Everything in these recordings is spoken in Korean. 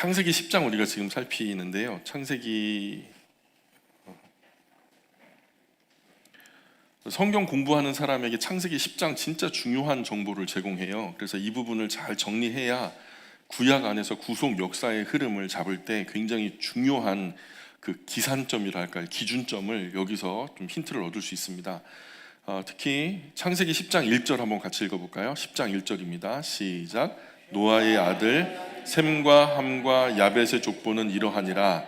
창세기 10장 우리가 지금 살피는데요. 창세기 성경 공부하는 사람에게 창세기 10장 진짜 중요한 정보를 제공해요. 그래서 이 부분을 잘 정리해야 구약 안에서 구속 역사의 흐름을 잡을 때 굉장히 중요한 그 기산점이랄까요, 기준점을 여기서 좀 힌트를 얻을 수 있습니다. 특히 창세기 10장 1절 한번 같이 읽어볼까요? 10장 1절입니다. 시작. 노아의 아들 셈과 함과 야벳의 족보는 이러하니라.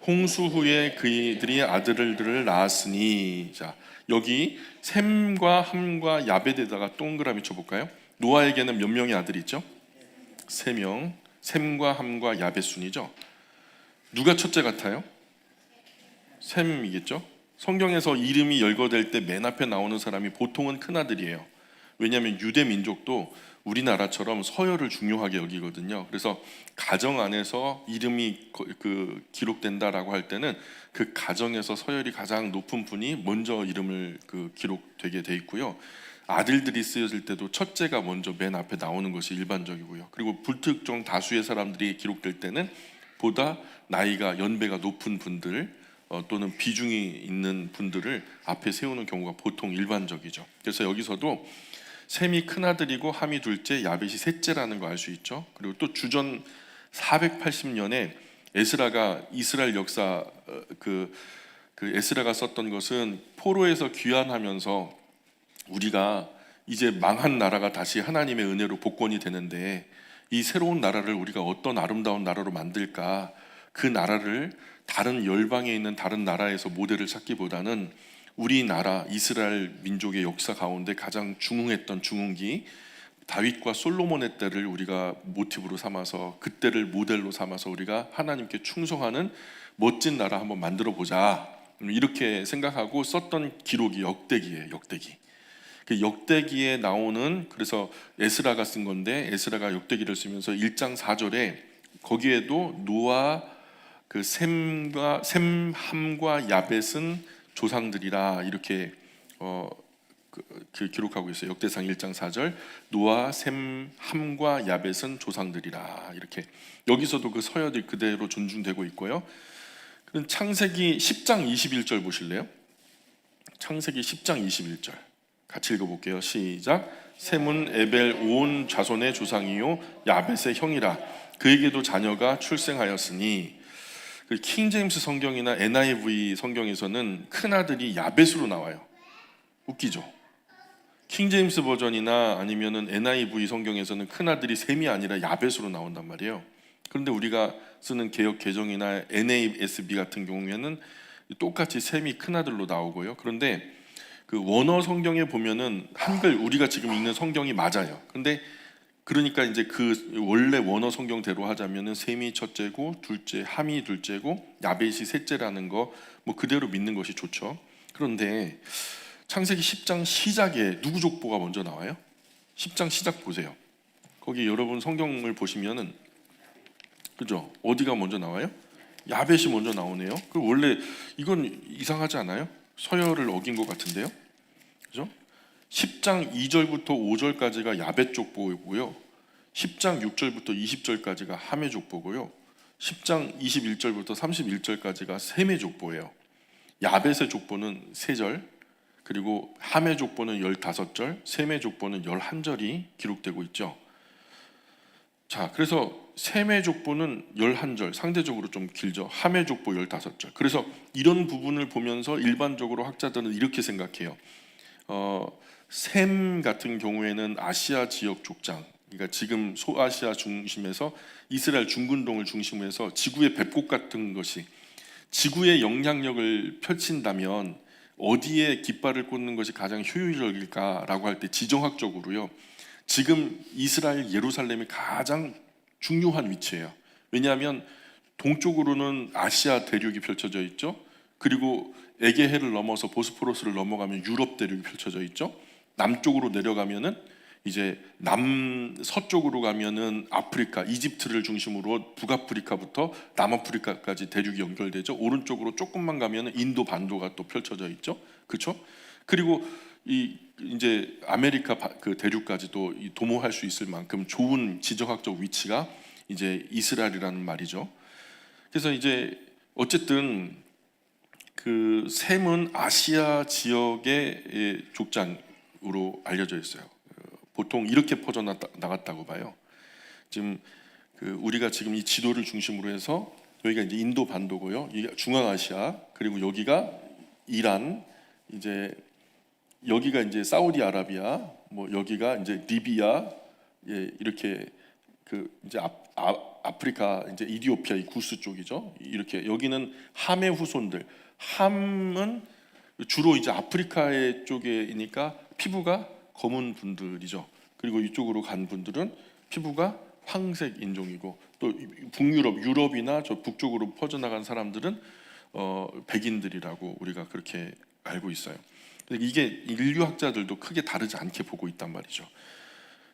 홍수 후에 그들이 아들들을 낳았으니. 자, 여기 셈과 함과 야벳에다가 동그라미 쳐볼까요? 노아에게는 몇 명의 아들이 있죠? 3명. 셈과 함과 야벳 순이죠. 누가 첫째 같아요? 셈이겠죠? 성경에서 이름이 열거될 때 맨 앞에 나오는 사람이 보통은 큰아들이에요. 왜냐하면 유대 민족도 우리나라처럼 서열을 중요하게 여기거든요. 그래서 가정 안에서 이름이 기록된다라고 할 때는 그 가정에서 서열이 가장 높은 분이 먼저 이름을 기록되게 돼 있고요. 아들들이 쓰여질 때도 첫째가 먼저 맨 앞에 나오는 것이 일반적이고요. 그리고 불특정 다수의 사람들이 기록될 때는 보다 나이가 연배가 높은 분들 또는 비중이 있는 분들을 앞에 세우는 경우가 보통 일반적이죠. 그래서 여기서도 셈이 큰아들이고 함이 둘째, 야벳이 셋째라는 거 알 수 있죠. 그리고 또 주전 480년에 에스라가 이스라엘 역사 에스라가 썼던 것은 포로에서 귀환하면서 우리가 이제 망한 나라가 다시 하나님의 은혜로 복권이 되는데 이 새로운 나라를 우리가 어떤 아름다운 나라로 만들까, 그 나라를 다른 열방에 있는 다른 나라에서 모델을 찾기보다는 우리나라 이스라엘 민족의 역사 가운데 가장 중흥했던 중흥기 다윗과 솔로몬의 때를 우리가 모티브로 삼아서, 그때를 모델로 삼아서 우리가 하나님께 충성하는 멋진 나라 한번 만들어 보자, 이렇게 생각하고 썼던 기록이 역대기예요. 역대기. 그 역대기에 나오는, 그래서 에스라가 쓴 건데 에스라가 역대기를 쓰면서 1장 4절에 거기에도 노아 셈, 함과 야벳은 조상들이라 이렇게 기록하고 있어요. 역대상 1장 4절 노아, 셈, 함과 야벳은 조상들이라, 이렇게 여기서도 그 서열이 그대로 존중되고 있고요. 그럼 창세기 10장 21절 보실래요? 창세기 10장 21절 같이 읽어볼게요. 시작. 셈은 에벨 온 자손의 조상이요 야벳의 형이라. 그에게도 자녀가 출생하였으니. 그 킹제임스 성경이나 NIV 성경에서는 큰아들이 야벳으로 나와요. 웃기죠? 킹제임스 버전이나 아니면은 NIV 성경에서는 큰아들이 셈이 아니라 야벳으로 나온단 말이에요. 그런데 우리가 쓰는 개역 개정이나 NASB 같은 경우에는 똑같이 셈이 큰아들로 나오고요. 그런데 그 원어 성경에 보면은 한글 우리가 지금 읽는 성경이 맞아요. 근데 그러니까 이제 그 원래 원어 성경대로 하자면은 셈이 첫째고 둘째, 함이 둘째고 야벳이 셋째라는 거 뭐 그대로 믿는 것이 좋죠. 그런데 창세기 10장 시작에 누구 족보가 먼저 나와요? 10장 시작 보세요. 거기 여러분 성경을 보시면은, 그죠? 어디가 먼저 나와요? 야벳이 먼저 나오네요. 그 원래 이건 이상하지 않아요? 서열을 어긴 것 같은데요, 그죠? 10장 2절부터 5절까지가 야벳 족보고요. 10장 6절부터 20절까지가 함의 족보고요. 10장 21절부터 31절까지가 셈의 족보예요. 야벳의 족보는 3절, 그리고 함의 족보는 15절, 셈의 족보는 11절이 기록되고 있죠. 자, 그래서 셈의 족보는 11절, 상대적으로 좀 길죠. 함의 족보 15절. 그래서 이런 부분을 보면서 일반적으로 학자들은 이렇게 생각해요. 셈 같은 경우에는 아시아 지역 족장, 그러니까 지금 소아시아 중심에서 이스라엘 중근동을 중심으로 해서 지구의 배꼽 같은 것이, 지구의 영향력을 펼친다면 어디에 깃발을 꽂는 것이 가장 효율적일까라고 할 때 지정학적으로요, 지금 이스라엘 예루살렘이 가장 중요한 위치예요. 왜냐하면 동쪽으로는 아시아 대륙이 펼쳐져 있죠. 그리고 에게해를 넘어서 보스포러스를 넘어가면 유럽 대륙이 펼쳐져 있죠. 남쪽으로 내려가면은 이제 서쪽으로 가면은 아프리카, 이집트를 중심으로 북아프리카부터 남아프리카까지 대륙이 연결되죠. 오른쪽으로 조금만 가면은 인도 반도가 또 펼쳐져 있죠. 그렇죠? 그리고 이제 아메리카 그 대륙까지도 도모할 수 있을 만큼 좋은 지정학적 위치가 이제 이스라엘이라는 말이죠. 그래서 이제 어쨌든 그 셈은 아시아 지역의 족장으로 알려져 있어요. 보통 이렇게 퍼져 나갔다고 봐요. 지금 우리가 지금 이 지도를 중심으로 해서 여기가 이제 인도 반도고요. 이 중앙아시아, 그리고 여기가 이란, 이제 여기가 이제 사우디아라비아, 뭐 여기가 이제 리비아, 예, 이렇게 이제 아프리카 이제 이디오피아 이 구스 쪽이죠. 이렇게 여기는 함의 후손들. 함은 주로 이제 아프리카의 쪽에니까 피부가 검은 분들이죠. 그리고 이쪽으로 간 분들은 피부가 황색 인종이고, 또 북유럽, 유럽이나 저 북쪽으로 퍼져나간 사람들은 백인들이라고 우리가 그렇게 알고 있어요. 이게 인류학자들도 크게 다르지 않게 보고 있단 말이죠.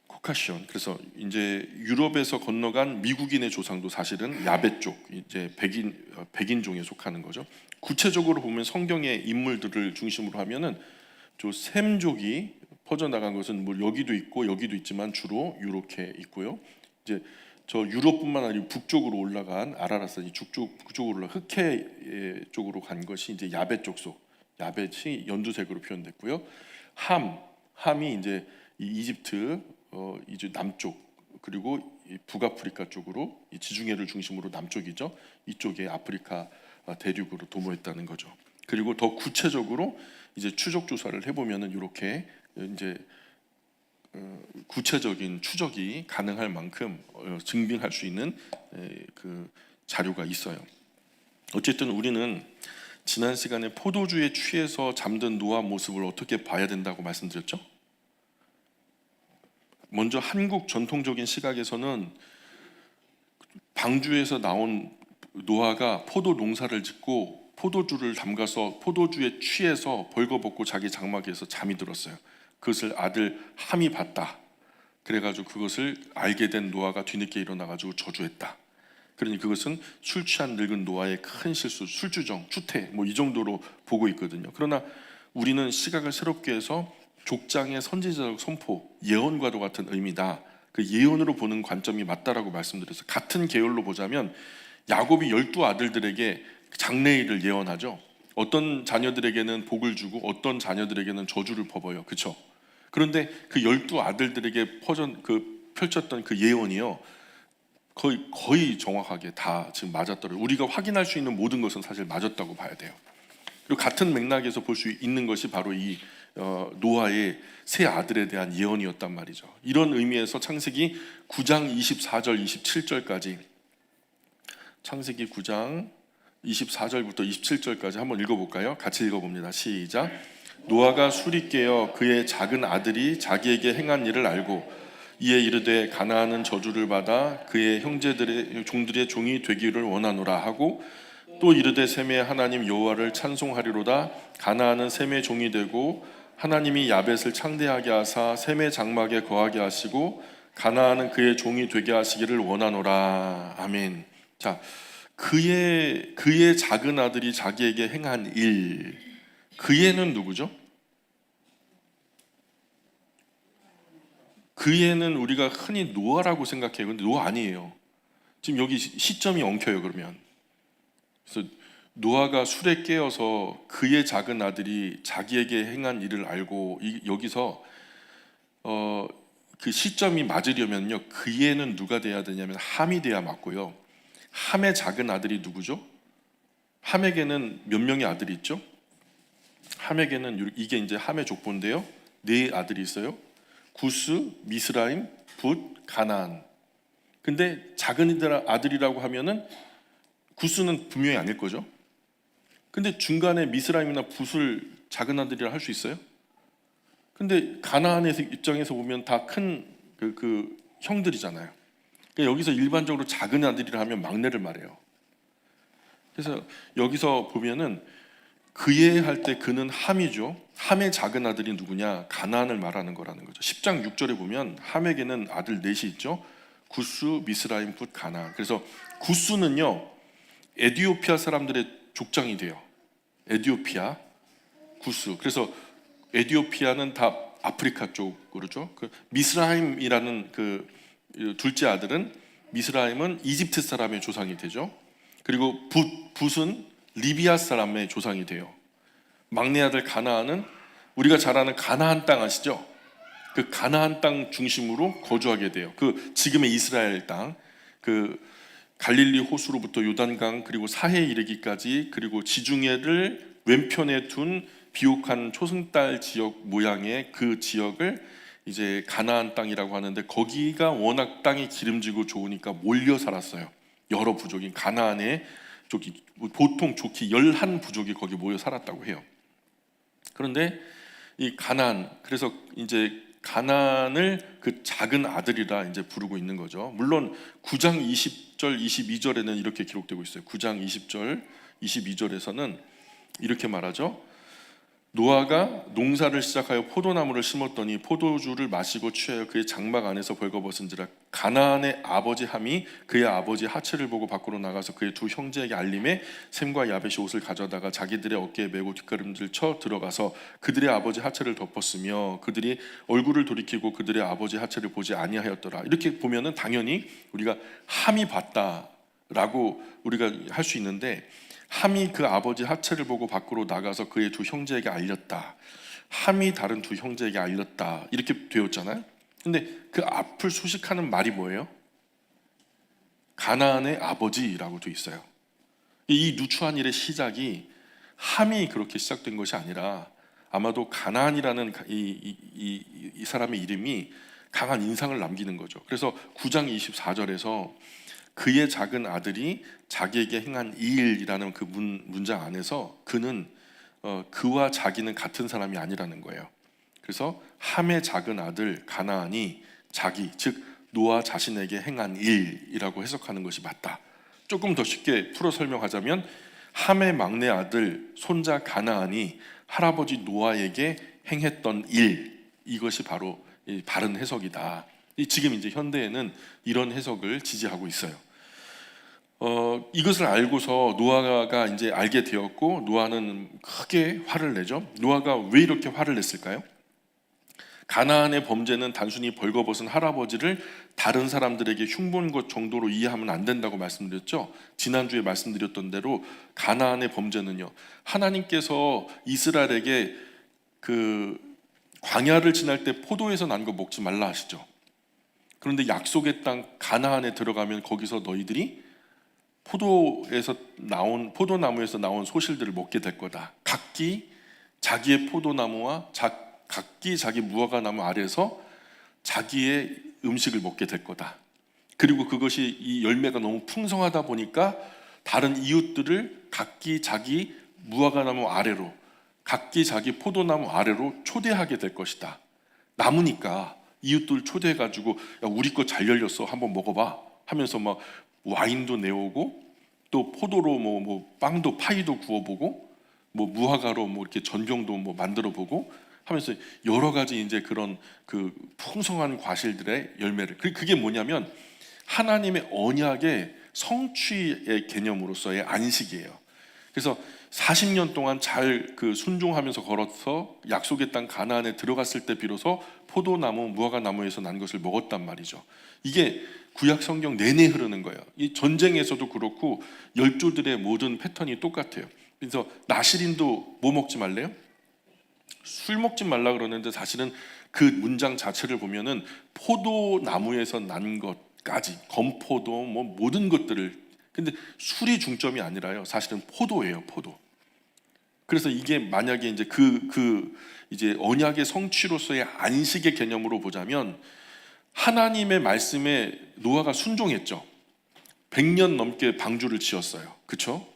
코카시온. 그래서 이제 유럽에서 건너간 미국인의 조상도 사실은 야베 쪽, 이제 백인종에 속하는 거죠. 구체적으로 보면 성경의 인물들을 중심으로 하면은 저 셈족이 퍼져나간 것은 뭐 여기도 있고 여기도 있지만 주로 이렇게 있고요. 이제 저 유럽뿐만 아니라 북쪽으로 올라간 아라라산 이 북쪽으로 올라 흑해 쪽으로 간 것이 이제 야베 쪽속. 야벳이 연두색으로 표현됐고요. 함이 이제 이 이집트 이제 남쪽, 그리고 이 북아프리카 쪽으로 이 지중해를 중심으로 남쪽이죠. 이쪽에 아프리카 대륙으로 도모했다는 거죠. 그리고 더 구체적으로 이제 추적 조사를 해보면은 이렇게 이제 구체적인 추적이 가능할 만큼 증빙할 수 있는 그 자료가 있어요. 어쨌든 우리는 지난 시간에 포도주에 취해서 잠든 노아 모습을 어떻게 봐야 된다고 말씀드렸죠? 먼저 한국 전통적인 시각에서는 방주에서 나온 노아가 포도 농사를 짓고 포도주를 담가서 포도주에 취해서 벌거벗고 자기 장막에서 잠이 들었어요. 그것을 아들 함이 봤다. 그래가지고 그것을 알게 된 노아가 뒤늦게 일어나가지고 저주했다. 그러니 그것은 술 취한 늙은 노아의 큰 실수, 술주정, 추태 뭐 이 정도로 보고 있거든요. 그러나 우리는 시각을 새롭게 해서 족장의 선지자적 선포, 예언과도 같은 의미다. 그 예언으로 보는 관점이 맞다라고 말씀드려서, 같은 계열로 보자면 야곱이 12아들들에게 장래일을 예언하죠. 어떤 자녀들에게는 복을 주고 어떤 자녀들에게는 저주를 퍼버요. 그렇죠? 그런데 그 12아들들에게 펼쳤던 그 예언이요, 거의 정확하게 다 지금 맞았더라고요. 우리가 확인할 수 있는 모든 것은 사실 맞았다고 봐야 돼요. 그리고 같은 맥락에서 볼 수 있는 것이 바로 이 노아의 세 아들에 대한 예언이었단 말이죠. 이런 의미에서 창세기 9장 24절 27절까지, 창세기 9장 24절부터 27절까지 한번 읽어볼까요? 같이 읽어봅니다. 시작. 노아가 술이 깨어 그의 작은 아들이 자기에게 행한 일을 알고 이에 이르되 가나안은 저주를 받아 그의 형제들의 종들의 종이 되기를 원하노라 하고, 또 이르되 셈의 하나님 여호와를 찬송하리로다. 가나안은 셈의 종이 되고 하나님이 야벳을 창대하게 하사 셈의 장막에 거하게 하시고 가나안은 그의 종이 되게 하시기를 원하노라. 아멘. 자, 그의 작은 아들이 자기에게 행한 일, 그의는 누구죠? 그의는 우리가 흔히 노아라고 생각해요. 근데 노아 아니에요. 지금 여기 시점이 엉켜요. 그러면 그래서 노아가 술에 깨어서 그의 작은 아들이 자기에게 행한 일을 알고, 여기서 그 시점이 맞으려면요, 그의는 누가 돼야 되냐면 함이 돼야 맞고요. 함의 작은 아들이 누구죠? 함에게는 몇 명의 아들이 있죠? 함에게는 이게 이제 함의 족보인데요, 네 아들이 있어요. 구스, 미스라임, 붓, 가나안. 근데 작은 아들이라고 하면은 구스는 분명히 아닐 거죠. 근데 중간에 미스라임이나 붓을 작은 아들이라 할 수 있어요? 근데 가나안의 입장에서 보면 다 큰 그 형들이잖아요. 그러니까 여기서 일반적으로 작은 아들이라 하면 막내를 말해요. 그래서 여기서 보면은 그의 할 때 그는 함이죠. 함의 작은 아들이 누구냐? 가나안을 말하는 거라는 거죠. 10장 6절에 보면 함에게는 아들 넷이 있죠. 구스, 미스라임, 붓, 가나안. 그래서 구스는요, 에디오피아 사람들의 족장이 돼요. 에디오피아, 구스. 그래서 에디오피아는 다 아프리카 쪽으로죠. 그 미스라임이라는 그 둘째 아들은 미스라임은 이집트 사람의 조상이 되죠. 그리고 붓은 리비아 사람의 조상이 돼요. 막내 아들 가나안은 우리가 잘 아는 가나안 땅 아시죠? 그 가나안 땅 중심으로 거주하게 돼요. 그 지금의 이스라엘 땅, 그 갈릴리 호수로부터 요단강 그리고 사해에 이르기까지, 그리고 지중해를 왼편에 둔 비옥한 초승달 지역 모양의 그 지역을 이제 가나안 땅이라고 하는데, 거기가 워낙 땅이 기름지고 좋으니까 몰려 살았어요. 여러 부족인 가나안의 부족이, 보통 좋게 11부족이 거기 모여 살았다고 해요. 그런데 이 가나안, 그래서 이제 가나안을 그 작은 아들이라 이제 부르고 있는 거죠. 물론 9장 20절 22절에는 이렇게 기록되고 있어요. 9장 20절 22절에서는 이렇게 말하죠. 노아가 농사를 시작하여 포도나무를 심었더니 포도주를 마시고 취하여 그의 장막 안에서 벌거벗은지라. 가나안의 아버지 함이 그의 아버지 하체를 보고 밖으로 나가서 그의 두 형제에게 알림해 셈과 야벳이 옷을 가져다가 자기들의 어깨에 메고 뒷걸음질 쳐 들어가서 그들의 아버지 하체를 덮었으며 그들이 얼굴을 돌이키고 그들의 아버지 하체를 보지 아니하였더라. 이렇게 보면은 당연히 우리가 함이 봤다라고 우리가 할 수 있는데, 함이 그 아버지 하체를 보고 밖으로 나가서 그의 두 형제에게 알렸다, 함이 다른 두 형제에게 알렸다, 이렇게 되었잖아요. 근데 그 앞을 수식하는 말이 뭐예요? 가나안의 아버지라고 되어 있어요. 이 누추한 일의 시작이 함이 그렇게 시작된 것이 아니라 아마도 가나안이라는 이 사람의 이름이 강한 인상을 남기는 거죠. 그래서 9장 24절에서 그의 작은 아들이 자기에게 행한 이 일이라는 그 문장 안에서 그는 그와 자기는 같은 사람이 아니라는 거예요. 그래서 함의 작은 아들 가나안이 자기, 즉 노아 자신에게 행한 일이라고 해석하는 것이 맞다. 조금 더 쉽게 풀어 설명하자면 함의 막내 아들 손자 가나안이 할아버지 노아에게 행했던 일, 이것이 바로 바른 해석이다. 지금 이제 현대에는 이런 해석을 지지하고 있어요. 이것을 알고서 노아가 이제 알게 되었고, 노아는 크게 화를 내죠. 노아가 왜 이렇게 화를 냈을까요? 가나안의 범죄는 단순히 벌거벗은 할아버지를 다른 사람들에게 흉본 것 정도로 이해하면 안 된다고 말씀드렸죠. 지난주에 말씀드렸던 대로 가나안의 범죄는요, 하나님께서 이스라엘에게 그 광야를 지날 때 포도에서 난 거 먹지 말라 하시죠. 그런데 약속의 땅 가나안에 들어가면 거기서 너희들이 포도나무에서 나온 소실들을 먹게 될 거다. 각기 자기의 포도나무와 각기 자기 무화과 나무 아래에서 자기의 음식을 먹게 될 거다. 그리고 그것이 이 열매가 너무 풍성하다 보니까 다른 이웃들을 각기 자기 무화과 나무 아래로, 각기 자기 포도나무 아래로 초대하게 될 것이다. 남으니까 이웃들 초대해가지고 야, 우리 거 잘 열렸어, 한번 먹어봐 하면서 막 와인도 내오고, 또 포도로 뭐 빵도 파이도 구워보고, 뭐 무화과로 뭐 이렇게 전병도 뭐 만들어보고 하면서 여러 가지 이제 그런 그 풍성한 과실들의 열매를, 그게 뭐냐면 하나님의 언약의 성취의 개념으로서의 안식이에요. 그래서 40년 동안 잘 그 순종하면서 걸어서 약속의 땅 가나안에 들어갔을 때 비로소 포도나무, 무화과 나무에서 난 것을 먹었단 말이죠. 이게 구약 성경 내내 흐르는 거예요. 이 전쟁에서도 그렇고 열조들의 모든 패턴이 똑같아요. 그래서 나시린도 뭐 먹지 말래요? 술 먹지 말라 그러는데 사실은 그 문장 자체를 보면은 포도나무에서 난 것까지, 건포도 뭐 모든 것들을, 근데 술이 중점이 아니라요, 사실은 포도예요, 포도. 그래서 이게 만약에 이제 이제 언약의 성취로서의 안식의 개념으로 보자면 하나님의 말씀에 노아가 순종했죠. 100년 넘게 방주를 지었어요. 그렇죠?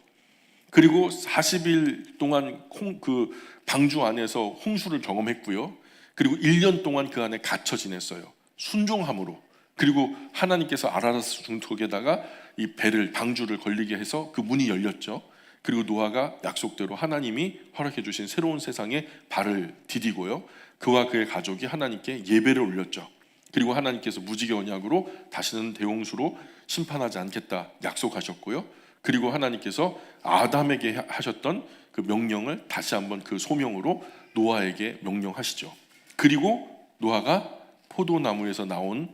그리고 40일 동안 그 방주 안에서 홍수를 경험했고요. 그리고 1년 동안 그 안에 갇혀 지냈어요. 순종함으로. 그리고 하나님께서 아라라스 중턱에다가 이 배를, 방주를 걸리게 해서 그 문이 열렸죠. 그리고 노아가 약속대로 하나님이 허락해 주신 새로운 세상에 발을 디디고요, 그와 그의 가족이 하나님께 예배를 올렸죠. 그리고 하나님께서 무지개 언약으로 다시는 대홍수로 심판하지 않겠다 약속하셨고요. 그리고 하나님께서 아담에게 하셨던 그 명령을 다시 한번 그 소명으로 노아에게 명령하시죠. 그리고 노아가 포도나무에서 나온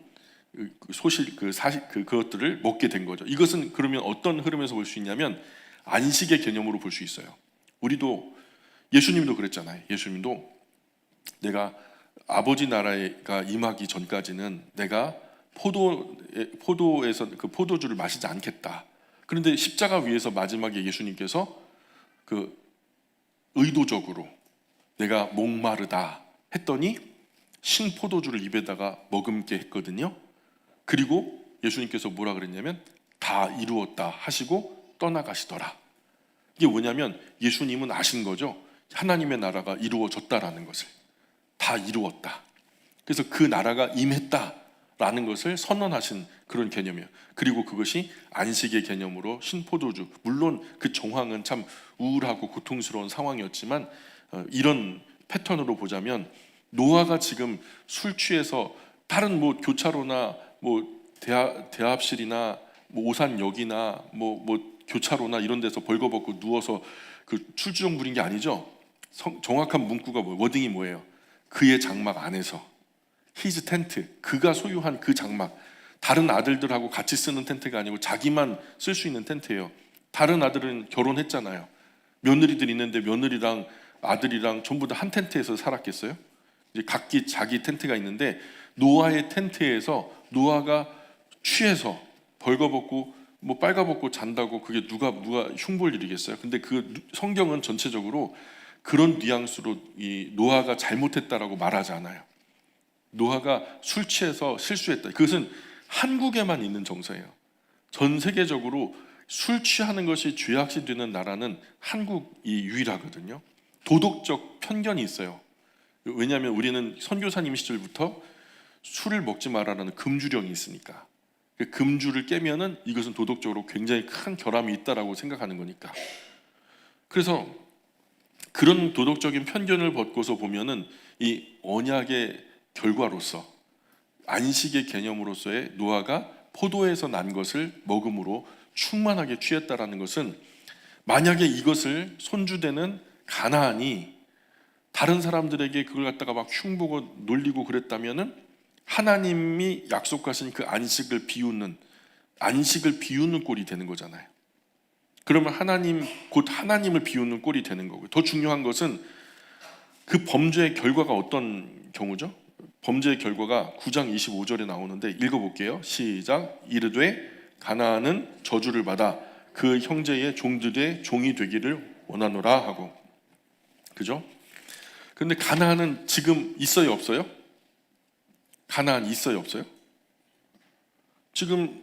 소실 그 사실 그것들을 먹게 된 거죠. 이것은 그러면 어떤 흐름에서 볼 수 있냐면 안식의 개념으로 볼 수 있어요. 우리도 예수님도 그랬잖아요. 예수님도 내가 아버지 나라가 임하기 전까지는 내가 포도에서 그 포도주를 마시지 않겠다. 그런데 십자가 위에서 마지막에 예수님께서 그 의도적으로 내가 목마르다 했더니 신포도주를 입에다가 머금게 했거든요. 그리고 예수님께서 뭐라 그랬냐면 다 이루었다 하시고 떠나가시더라. 이게 뭐냐면 예수님은 아신 거죠. 하나님의 나라가 이루어졌다라는 것을. 다 이루었다. 그래서 그 나라가 임했다라는 것을 선언하신 그런 개념이에요. 그리고 그것이 안식의 개념으로 신포도주. 물론 그 정황은 참 우울하고 고통스러운 상황이었지만 이런 패턴으로 보자면 노아가 지금 술 취해서 다른 뭐 교차로나 뭐 대합실이나 뭐 오산역이나 뭐 교차로나 이런 데서 벌거벗고 누워서 그 술주정 부린 게 아니죠. 정확한 문구가 워딩이 뭐예요? 그의 장막 안에서 his tent, 그가 소유한 그 장막, 다른 아들들하고 같이 쓰는 텐트가 아니고 자기만 쓸 수 있는 텐트예요. 다른 아들은 결혼했잖아요. 며느리들 있는데 며느리랑 아들이랑 전부 다 한 텐트에서 살았겠어요? 이제 각기 자기 텐트가 있는데 노아의 텐트에서 노아가 취해서 벌거벗고 뭐 빨가벗고 잔다고 그게 누가 흉볼 일이겠어요? 근데 그 성경은 전체적으로 그런 뉘앙스로 이 노아가 잘못했다라고 말하지 않아요. 노아가 술 취해서 실수했다. 그것은 한국에만 있는 정서예요. 전 세계적으로 술 취하는 것이 죄악시 되는 나라는 한국이 유일하거든요. 도덕적 편견이 있어요. 왜냐하면 우리는 선교사님 시절부터 술을 먹지 말라는 금주령이 있으니까. 그 금주를 깨면은 이것은 도덕적으로 굉장히 큰 결함이 있다라고 생각하는 거니까. 그래서 그런 도덕적인 편견을 벗고서 보면은 이 언약의 결과로서 안식의 개념으로서의 노아가 포도에서 난 것을 먹음으로 충만하게 취했다라는 것은 만약에 이것을 손주되는 가나안이 다른 사람들에게 그걸 갖다가 막 흉보고 놀리고 그랬다면은 하나님이 약속하신 그 안식을 비우는 꼴이 되는 거잖아요. 그러면 곧 하나님을 비우는 꼴이 되는 거고요. 더 중요한 것은 그 범죄의 결과가 어떤 경우죠? 범죄의 결과가 9장 25절에 나오는데 읽어볼게요. 시작. 이르되 가나안은 저주를 받아 그 형제의 종들의 종이 되기를 원하노라 하고. 그죠? 그런데 가나안은 지금 있어요, 없어요? 가나안 있어요, 없어요? 지금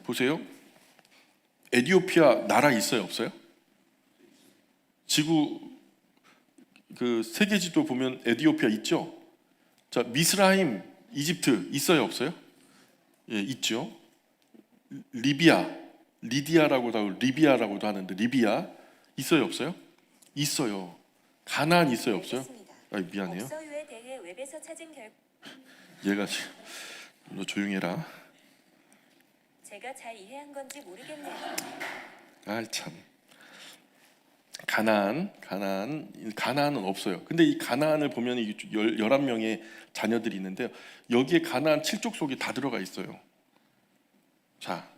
보세요. 에티오피아 나라 있어요, 없어요? 지구 그 세계 지도 보면 에티오피아 있죠? 자, 미스라임, 이집트 있어요, 없어요? 예, 있죠. 리비아라고도 하는데 리비아 있어요, 없어요? 있어요. 가나안 있어요, 없어요? 아, 미안해요. 법서유에 대해 웹에서 찾은 얘가 너 조용해라. 제가 잘 이해한 건지 모르겠네요. 아, 참. 가나안은 없어요. 근데 이 가나안을 보면 11명의 자녀들이 있는데요. 여기에 가나안 7족속이 다 들어가 있어요. 자,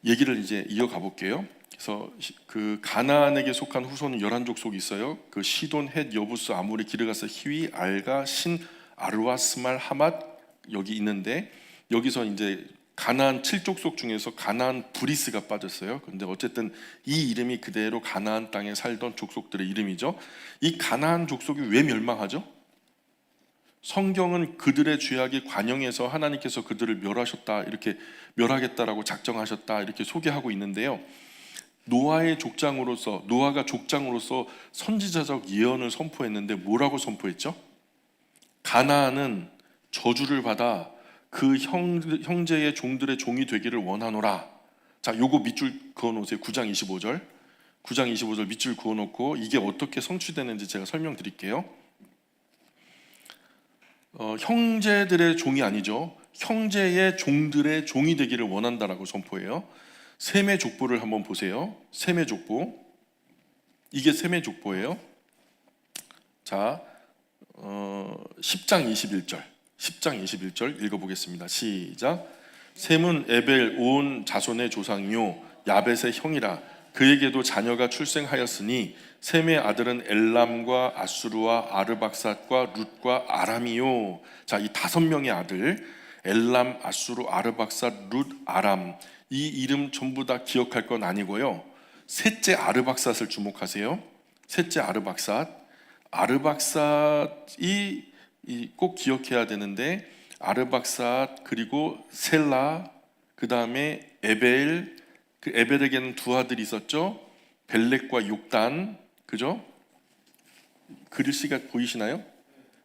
얘기를 이제 이어가 볼게요. 그래서 그 가나안에게 속한 후손은 11족속이 있어요. 그 시돈, 헷, 여부스, 아모리, 기르가스, 히위, 알가, 신, 아르와, 스말, 하맛 여기 있는데 여기서 이제 가나안 7족속 중에서 가나안 브리스가 빠졌어요. 그런데 어쨌든 이 이름이 그대로 가나안 땅에 살던 족속들의 이름이죠. 이 가나안 족속이 왜 멸망하죠? 성경은 그들의 죄악이 관영해서 하나님께서 그들을 멸하셨다, 이렇게 멸하겠다라고 작정하셨다 이렇게 소개하고 있는데요. 노아가 족장으로서 선지자적 예언을 선포했는데 뭐라고 선포했죠? 가나안은 저주를 받아 그 형제의 종들의 종이 되기를 원하노라. 자, 요거 밑줄 그어놓으세요. 9장 25절 밑줄 그어놓고 이게 어떻게 성취되는지 제가 설명드릴게요. 형제들의 종이 아니죠. 형제의 종들의 종이 되기를 원한다라고 선포해요. 셈의 족보를 한번 보세요. 셈의 족보. 이게 셈의 족보예요. 자, 10장 21절. 10장 21절 읽어보겠습니다. 시작. 셈은 에벨 온 자손의 조상이요 야벳의 형이라. 그에게도 자녀가 출생하였으니 셈의 아들은 엘람과 아수르와 아르박삿과 룻과 아람이요. 자, 이 5명의 아들 엘람, 아수르, 아르박삿, 룻, 아람, 이 이름 전부 다 기억할 건 아니고요. 셋째 아르박삿을 주목하세요. 셋째 아르박삿. 아르박삿이 꼭 기억해야 되는데, 아르박삿 그리고 셀라, 그 다음에 에벨, 그 에벨에게는 두 아들이 있었죠. 벨렉과 욕단, 그죠? 글씨가 보이시나요?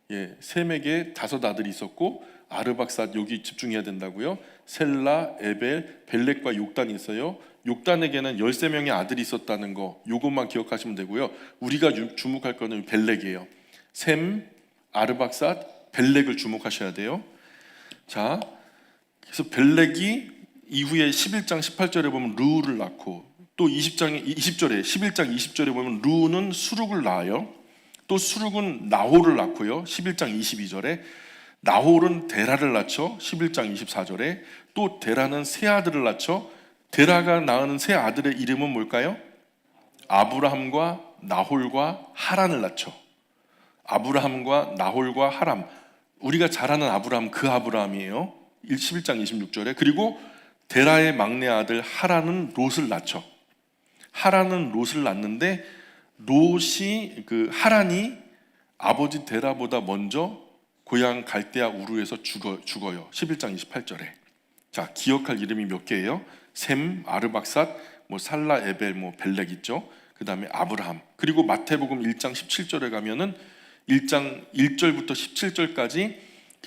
예, 셈에게 5 아들이 있었고, 아르박삿 여기 집중해야 된다고요. 셀라, 에벨, 벨렉과 욕단이 있어요. 욕단에게는 13명의 아들이 있었다는 거, 요것만 기억하시면 되고요. 우리가 주목할 거는 벨렉이에요. 셈, 아르박삿, 벨렉을 주목하셔야 돼요. 자, 그래서 벨렉이 이후에 11장 18절에 보면 르우를 낳고, 또 11장 20절에 보면 르우는 수룩을 낳아요. 또 수룩은 나홀을 낳고요. 11장 22절에 나홀은 데라를 낳죠. 11장 24절에 또 데라는 세 아들을 낳죠. 데라가 낳은 세 아들의 이름은 뭘까요? 아브라함과 나홀과 하란을 낳죠. 아브라함과 나홀과 하람, 우리가 잘 아는 아브라함, 그 아브라함이에요. 11장 26절에. 그리고 데라의 막내 아들 하란은 롯을 낳죠. 하란은 롯을 낳는데, 롯이 그 하란이 아버지 데라보다 먼저 고향 갈대아 우르에서 죽어요. 11장 28절에. 자, 기억할 이름이 몇 개예요? 셈, 아르박삿, 뭐 살라, 에벨, 뭐 벨렉 있죠. 그 다음에 아브라함. 그리고 마태복음 1장 17절에 가면은 1장 1절부터 17절까지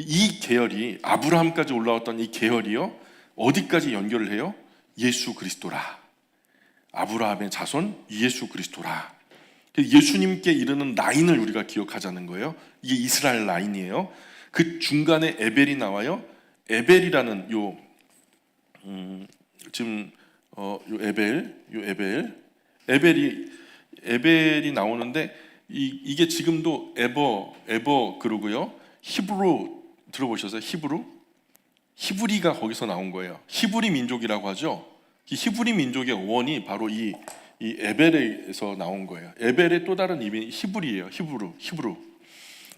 이 계열이, 아브라함까지 올라왔던 이 계열이요, 어디까지 연결을 해요? 예수 그리스도라. 아브라함의 자손 예수 그리스도라. 예수님께 이르는 라인을 우리가 기억하자는 거예요. 이게 이스라엘 라인이에요. 그 중간에 에벨이 나와요. 에벨이라는 지금 요 에벨이 나오는데, 이게 지금도 에버 그러고요. 히브루 들어보셨어요? 히브리가 거기서 나온 거예요. 히브리 민족이라고 하죠. 이 히브리 민족의 원이 바로 이 에벨에서 나온 거예요. 에벨의 또 다른 이름이 히브리예요. 히브루.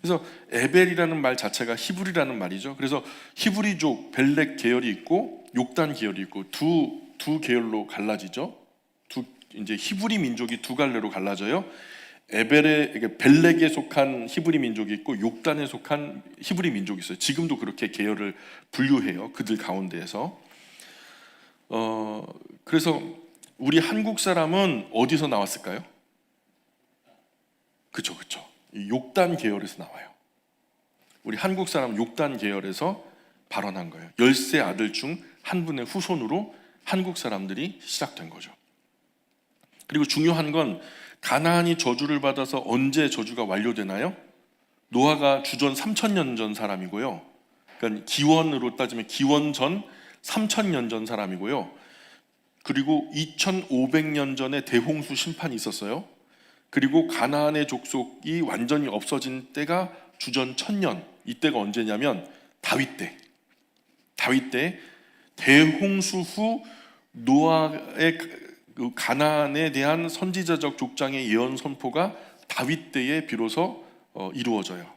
그래서 에벨이라는 말 자체가 히브리라는 말이죠. 그래서 히브리족 벨렉 계열이 있고 욕단 계열이 있고 두 계열로 갈라지죠. 이제 히브리 민족이 두 갈래로 갈라져요. 벨렉에 속한 히브리 민족이 있고 욕단에 속한 히브리 민족이 있어요. 지금도 그렇게 계열을 분류해요. 그들 가운데에서. 그래서 우리 한국 사람은 어디서 나왔을까요? 그쵸. 이 욕단 계열에서 나와요. 우리 한국 사람 욕단 계열에서 발원한 거예요. 10세 아들 중 한 분의 후손으로 한국 사람들이 시작된 거죠. 그리고 중요한 건, 가나안이 저주를 받아서 언제 저주가 완료되나요? 노아가 주전 3000년 전 사람이고요. 그러니까 기원으로 따지면 기원 전 3000년 전 사람이고요. 그리고 2500년 전에 대홍수 심판이 있었어요. 그리고 가나안의 족속이 완전히 없어진 때가 주전 1000년. 이때가 언제냐면 다윗 때 대홍수 후 노아의 가나안에 대한 선지자적 족장의 예언 선포가 다윗 때에 비로소 이루어져요.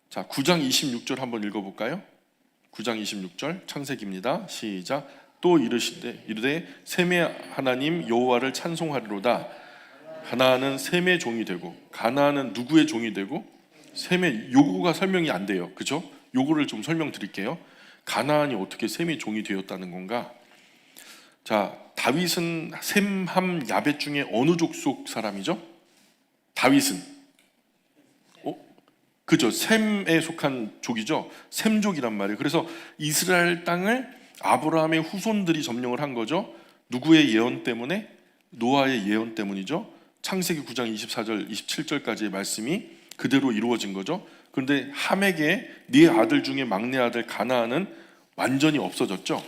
자, 9장 26절 한번 읽어볼까요? 9장 26절 창세기입니다. 시작. 또 이르되 셈의 하나님 여호와를 찬송하리로다. 가나안은 셈의 종이 되고, 가나안은 누구의 종이 되고? 셈의, 요거가 설명이 안 돼요. 그죠? 요거를 좀 설명드릴게요. 가나안이 어떻게 셈의 종이 되었다는 건가? 자, 다윗은 셈, 함, 야벳 중에 어느 족속 사람이죠? 다윗은 그죠? 셈에 속한 족이죠. 셈족이란 말이에요. 그래서 이스라엘 땅을 아브라함의 후손들이 점령을 한 거죠. 누구의 예언 때문에? 노아의 예언 때문이죠. 창세기 9장 24절 27절까지의 말씀이 그대로 이루어진 거죠. 그런데 함에게 네 아들 중에 막내 아들 가나안은 완전히 없어졌죠.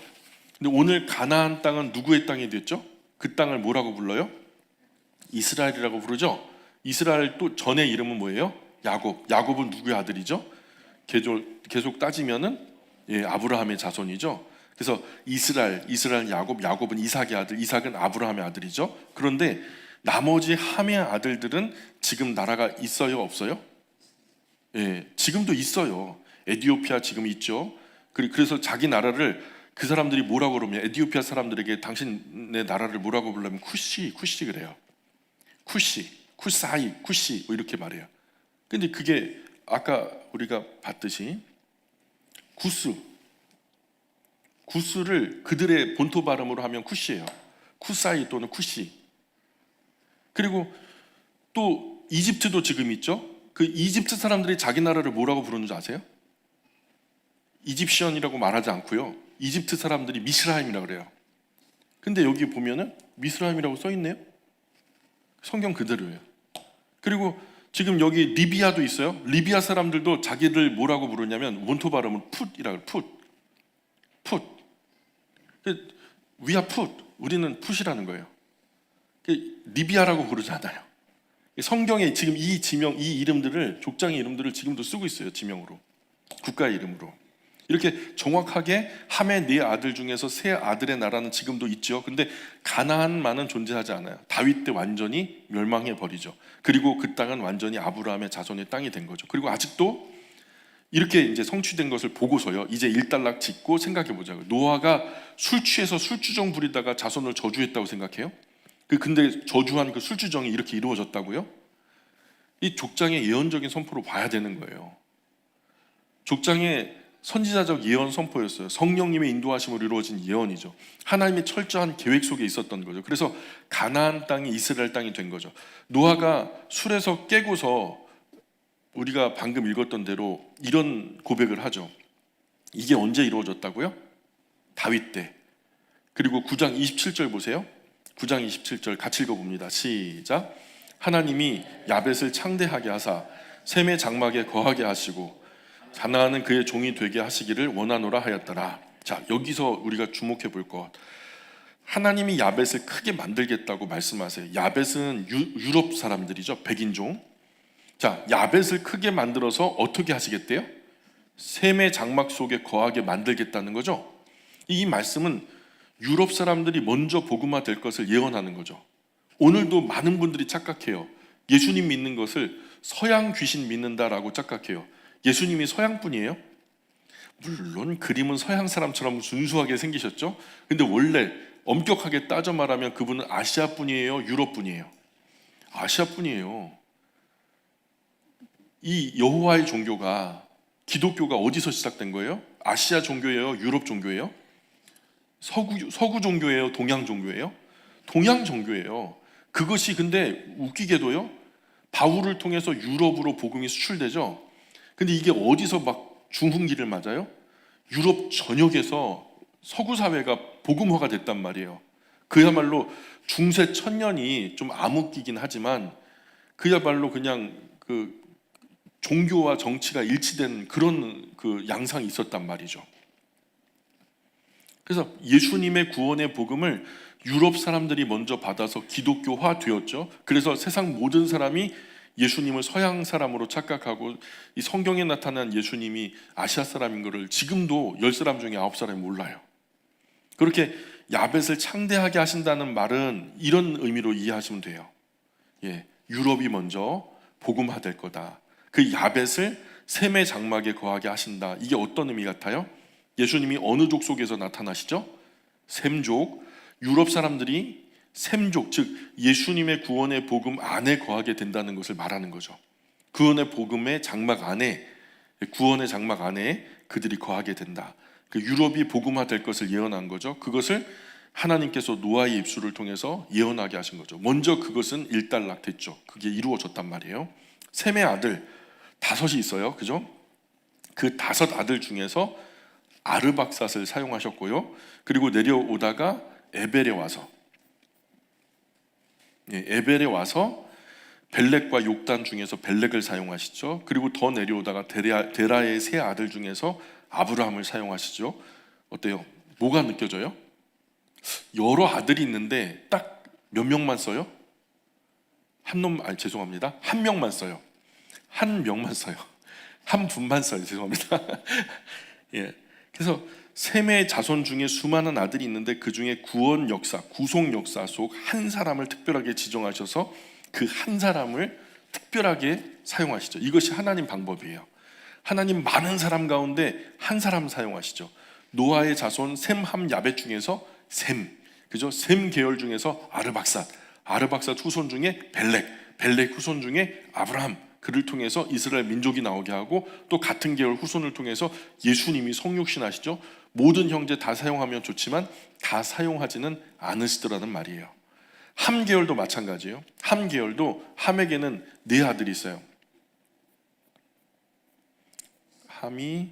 근데 오늘 가나안 땅은 누구의 땅이 됐죠? 그 땅을 뭐라고 불러요? 이스라엘이라고 부르죠. 이스라엘 또 전의 이름은 뭐예요? 야곱. 야곱은 누구의 아들이죠? 계속 따지면은 아브라함의 자손이죠. 그래서 이스라엘 야곱은 이삭의 아들, 이삭은 아브라함의 아들이죠. 그런데 나머지 함의 아들들은 지금 나라가 있어요, 없어요? 지금도 있어요. 에디오피아 지금 있죠. 그래서 자기 나라를 그 사람들이 뭐라고 그러면 에디오피아 사람들에게 당신의 나라를 뭐라고 부르면 쿠시 그래요. 쿠시 뭐 이렇게 말해요. 근데 그게 아까 우리가 봤듯이 구스를 그들의 본토 발음으로 하면 쿠시예요. 쿠사이 또는 쿠시. 그리고 또 이집트도 지금 있죠. 그 이집트 사람들이 자기 나라를 뭐라고 부르는지 아세요? 이집시언이라고 말하지 않고요. 이집트 사람들이 미스라임이라고 그래요. 근데 여기 보면은 미스라임이라고 써 있네요. 성경 그대로예요. 그리고 지금 여기 리비아도 있어요. 리비아 사람들도 자기들 뭐라고 부르냐면 원토 발음은 풋이라고 해요. 풋. We are put. 우리는 풋이라는 거예요. 리비아라고 부르지 않아요. 성경에 지금 이 이름들을, 족장의 이름들을 지금도 쓰고 있어요. 지명으로. 국가의 이름으로. 이렇게 정확하게 함의 네 아들 중에서 세 아들의 나라는 지금도 있죠. 근데 가나안만은 존재하지 않아요. 다윗 때 완전히 멸망해 버리죠. 그리고 그 땅은 완전히 아브라함의 자손의 땅이 된 거죠. 그리고 아직도 이렇게 이제 성취된 것을 보고서요. 이제 일단락 짓고 생각해 보자고요. 노아가 술 취해서 술주정 부리다가 자손을 저주했다고 생각해요? 근데 저주한 그 술주정이 이렇게 이루어졌다고요? 이 족장의 예언적인 선포로 봐야 되는 거예요. 족장의 선지자적 예언 선포였어요. 성령님의 인도하심으로 이루어진 예언이죠. 하나님의 철저한 계획 속에 있었던 거죠. 그래서 가나안 땅이 이스라엘 땅이 된 거죠. 노아가 술에서 깨고서 우리가 방금 읽었던 대로 이런 고백을 하죠. 이게 언제 이루어졌다고요? 다윗 때. 그리고 9장 27절 보세요. 9장 27절 같이 읽어봅니다. 시작. 하나님이 야벳을 창대하게 하사 셈의 장막에 거하게 하시고 가나안은 그의 종이 되게 하시기를 원하노라 하였더라. 자, 여기서 우리가 주목해 볼 것. 하나님이 야벳을 크게 만들겠다고 말씀하세요. 야벳은 유럽 사람들이죠. 백인종. 자, 야벳을 크게 만들어서 어떻게 하시겠대요? 셈의 장막 속에 거하게 만들겠다는 거죠. 이 말씀은 유럽 사람들이 먼저 복음화 될 것을 예언하는 거죠. 오늘도 많은 분들이 착각해요. 예수님 믿는 것을 서양 귀신 믿는다라고 착각해요. 예수님이 서양 분이에요? 물론 그림은 서양 사람처럼 순수하게 생기셨죠. 근데 원래 엄격하게 따져 말하면 그분은 아시아 분이에요? 유럽 분이에요? 아시아 분이에요. 이 여호와의 종교가, 기독교가 어디서 시작된 거예요? 아시아 종교예요? 유럽 종교예요? 서구 종교예요? 동양 종교예요? 동양 종교예요. 그것이 근데 웃기게도요, 바울을 통해서 유럽으로 복음이 수출되죠. 근데 이게 어디서 막 중흥기를 맞아요? 유럽 전역에서 서구 사회가 복음화가 됐단 말이에요. 그야말로 중세 천년이 좀 암흑기긴 하지만 그야말로 그냥 그 종교와 정치가 일치된 그런 그 양상이 있었단 말이죠. 그래서 예수님의 구원의 복음을 유럽 사람들이 먼저 받아서 기독교화 되었죠. 그래서 세상 모든 사람이 예수님을 서양 사람으로 착각하고 이 성경에 나타난 예수님이 아시아 사람인 것을 지금도 10사람 중에 9사람이 몰라요. 그렇게 야벳을 창대하게 하신다는 말은 이런 의미로 이해하시면 돼요. 유럽이 먼저 복음화될 거다. 그 야벳을 셈의 장막에 거하게 하신다. 이게 어떤 의미 같아요? 예수님이 어느 족 속에서 나타나시죠? 셈족. 유럽 사람들이 셈족, 즉 예수님의 구원의 복음 안에 거하게 된다는 것을 말하는 거죠. 구원의 복음의 장막 안에, 구원의 장막 안에 그들이 거하게 된다. 그 유럽이 복음화될 것을 예언한 거죠. 그것을 하나님께서 노아의 입술을 통해서 예언하게 하신 거죠. 먼저 그것은 일단락됐죠. 그게 이루어졌단 말이에요. 셈의 아들 5이 있어요. 그죠? 그 5 아들 중에서 아르박삿을 사용하셨고요. 그리고 내려오다가 에벨에 와서 벨렉과 욕단 중에서 벨렉을 사용하시죠. 그리고 더 내려오다가 데라의 세 아들 중에서 아브라함을 사용하시죠. 어때요? 뭐가 느껴져요? 여러 아들이 있는데 딱 몇 명만 써요? 한 명만 써요. 한 분만 써요. 죄송합니다. 예. 그래서 셈의 자손 중에 수많은 아들이 있는데 그 중에 구원 역사, 구속 역사 속 한 사람을 특별하게 지정하셔서 그 한 사람을 특별하게 사용하시죠. 이것이 하나님 방법이에요. 하나님 많은 사람 가운데 한 사람 사용하시죠. 노아의 자손 셈, 함, 야벳 중에서 셈, 그죠? 셈 계열 중에서 아르박삿, 아르박삿 후손 중에 벨렉, 벨렉 후손 중에 아브라함, 그를 통해서 이스라엘 민족이 나오게 하고 또 같은 계열 후손을 통해서 예수님이 성육신하시죠. 모든 형제 다 사용하면 좋지만 다 사용하지는 않으시더라는 말이에요. 함 계열도 마찬가지예요. 함 계열도 함에게는 네 아들이 있어요. 함이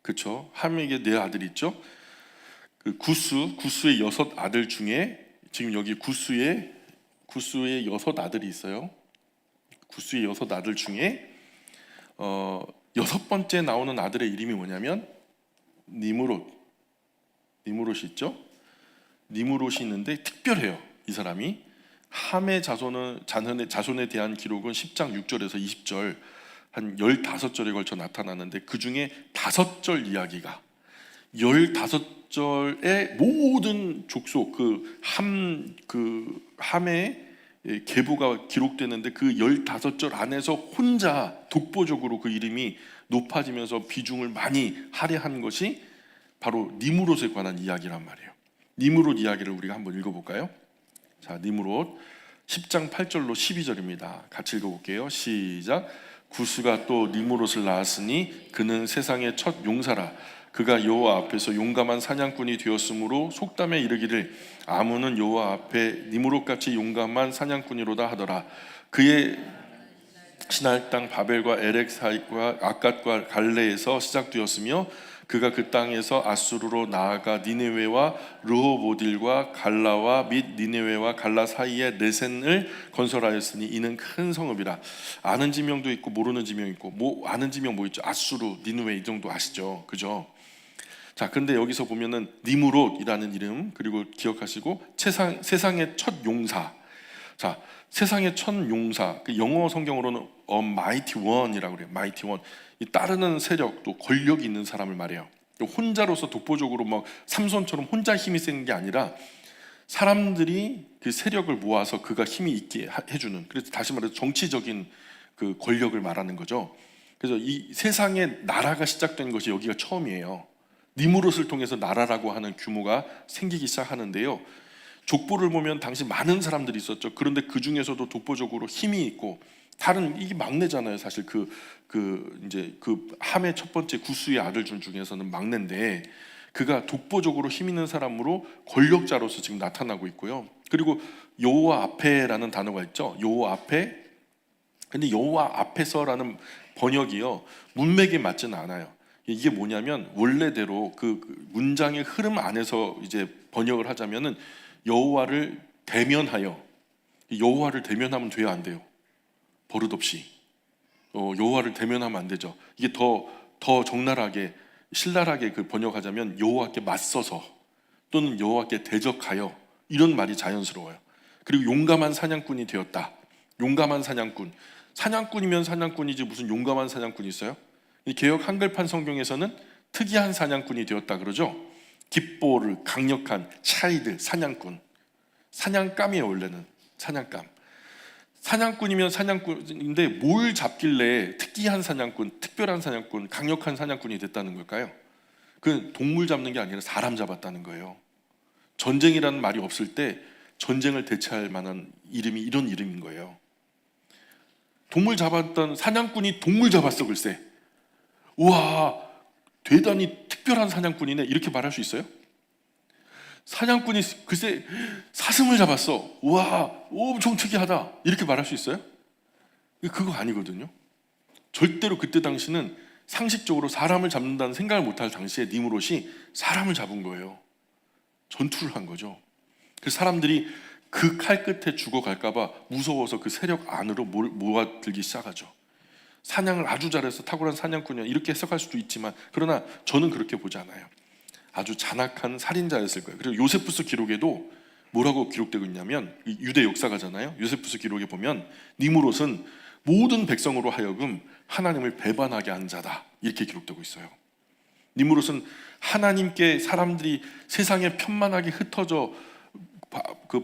그렇죠. 함에게 네 아들이 있죠. 그 구스의 6 아들 중에 지금 여기 구스의 6 아들이 있어요. 구스의 6 아들 중에 6번째 나오는 아들의 이름이 뭐냐면 니므롯. 니므롯이 있죠. 니므롯이 있는데 특별해요. 이 사람이 함의 자손에 대한 기록은 10장 6절에서 20절 한 15절에 걸쳐 나타나는데 그 중에 5절 이야기가 15절의 모든 족속 함의 계보가 기록되는데 그 15절 안에서 혼자 독보적으로 그 이름이 높아지면서 비중을 많이 할애한 것이 바로 니므롯에 관한 이야기란 말이에요. 니므롯 이야기를 우리가 한번 읽어볼까요? 자, 니므롯 10장 8절로 12절입니다. 같이 읽어볼게요. 시작. 구스가 또 니므롯을 낳았으니 그는 세상의 첫 용사라. 그가 여호와 앞에서 용감한 사냥꾼이 되었으므로 속담에 이르기를 아문은 여호와 앞에 니므롯같이 용감한 사냥꾼이로다 하더라. 그의 신할 땅 바벨과 에렉 사이와 아갓과 갈레에서 시작되었으며 그가 그 땅에서 아수르로 나아가 니네웨와 르호보딜과 갈라와 및 니네웨와 갈라 사이에 레센을 건설하였으니 이는 큰 성읍이라. 아는 지명도 있고 모르는 지명이 있고 아는 지명 뭐 있죠? 아수르, 니네웨 이 정도 아시죠? 그죠? 자, 근데 여기서 보면은 니므롯이라는 이름 그리고 기억하시고 세상의 첫 용사. 자, 세상의 첫 용사. 그 영어 성경으로는 A Mighty One이라고 그래요. Mighty One. 이 따르는 세력 또 권력이 있는 사람을 말해요. 혼자로서 독보적으로 막 삼손처럼 혼자 힘이 센 게 아니라 사람들이 그 세력을 모아서 그가 힘이 있게 해주는. 그래서 다시 말해서 정치적인 그 권력을 말하는 거죠. 그래서 이 세상에 나라가 시작된 것이 여기가 처음이에요. 니므롯을 통해서 나라라고 하는 규모가 생기기 시작하는데요. 족보를 보면 당시 많은 사람들이 있었죠. 그런데 그 중에서도 독보적으로 힘이 있고 다른 이게 막내잖아요. 사실 이제 함의 첫 번째 구스의 아들 중에서는 막내인데 그가 독보적으로 힘 있는 사람으로 권력자로서 지금 나타나고 있고요. 그리고 여호와 앞에라는 단어가 있죠. 여호와 앞에. 근데 여호와 앞에서라는 번역이요 문맥에 맞지는 않아요. 이게 뭐냐면 원래대로 그 문장의 흐름 안에서 이제 번역을 하자면은 여호와를 대면하여. 여호와를 대면하면 돼요, 안 돼요? 버릇없이 여호와를 대면하면 안 되죠. 이게 더 적나라하게 신랄하게 그 번역하자면 여호와께 맞서서 또는 여호와께 대적하여 이런 말이 자연스러워요. 그리고 용감한 사냥꾼이 되었다. 용감한 사냥꾼. 사냥꾼이면 사냥꾼이지 무슨 용감한 사냥꾼이 있어요? 이 개역 한글판 성경에서는 특이한 사냥꾼이 되었다 그러죠. 깃보르, 강력한 차이드, 사냥꾼. 사냥감이에요. 원래는 사냥감. 사냥꾼이면 사냥꾼인데 뭘 잡길래 특이한 사냥꾼, 특별한 사냥꾼, 강력한 사냥꾼이 됐다는 걸까요? 그 동물 잡는 게 아니라 사람 잡았다는 거예요. 전쟁이라는 말이 없을 때 전쟁을 대체할 만한 이름이 이런 이름인 거예요. 동물 잡았던 사냥꾼이 동물 잡았어 글쎄. 우와, 대단히 특별한 사냥꾼이네 이렇게 말할 수 있어요? 사냥꾼이 글쎄 사슴을 잡았어. 우와, 엄청 특이하다 이렇게 말할 수 있어요? 그거 아니거든요. 절대로 그때 당시는 상식적으로 사람을 잡는다는 생각을 못할 당시에 니므롯이 사람을 잡은 거예요. 전투를 한 거죠. 그래서 사람들이 그 칼 끝에 죽어갈까봐 무서워서 그 세력 안으로 모아들기 시작하죠. 사냥을 아주 잘해서 탁월한 사냥꾼이야 이렇게 해석할 수도 있지만 그러나 저는 그렇게 보지 않아요. 아주 잔악한 살인자였을 거예요. 그리고 요세푸스 기록에도 뭐라고 기록되고 있냐면 유대 역사가잖아요. 요세푸스 기록에 보면 니므롯은 모든 백성으로 하여금 하나님을 배반하게 한 자다, 이렇게 기록되고 있어요. 니무롯은 하나님께 사람들이 세상에 편만하게 흩어져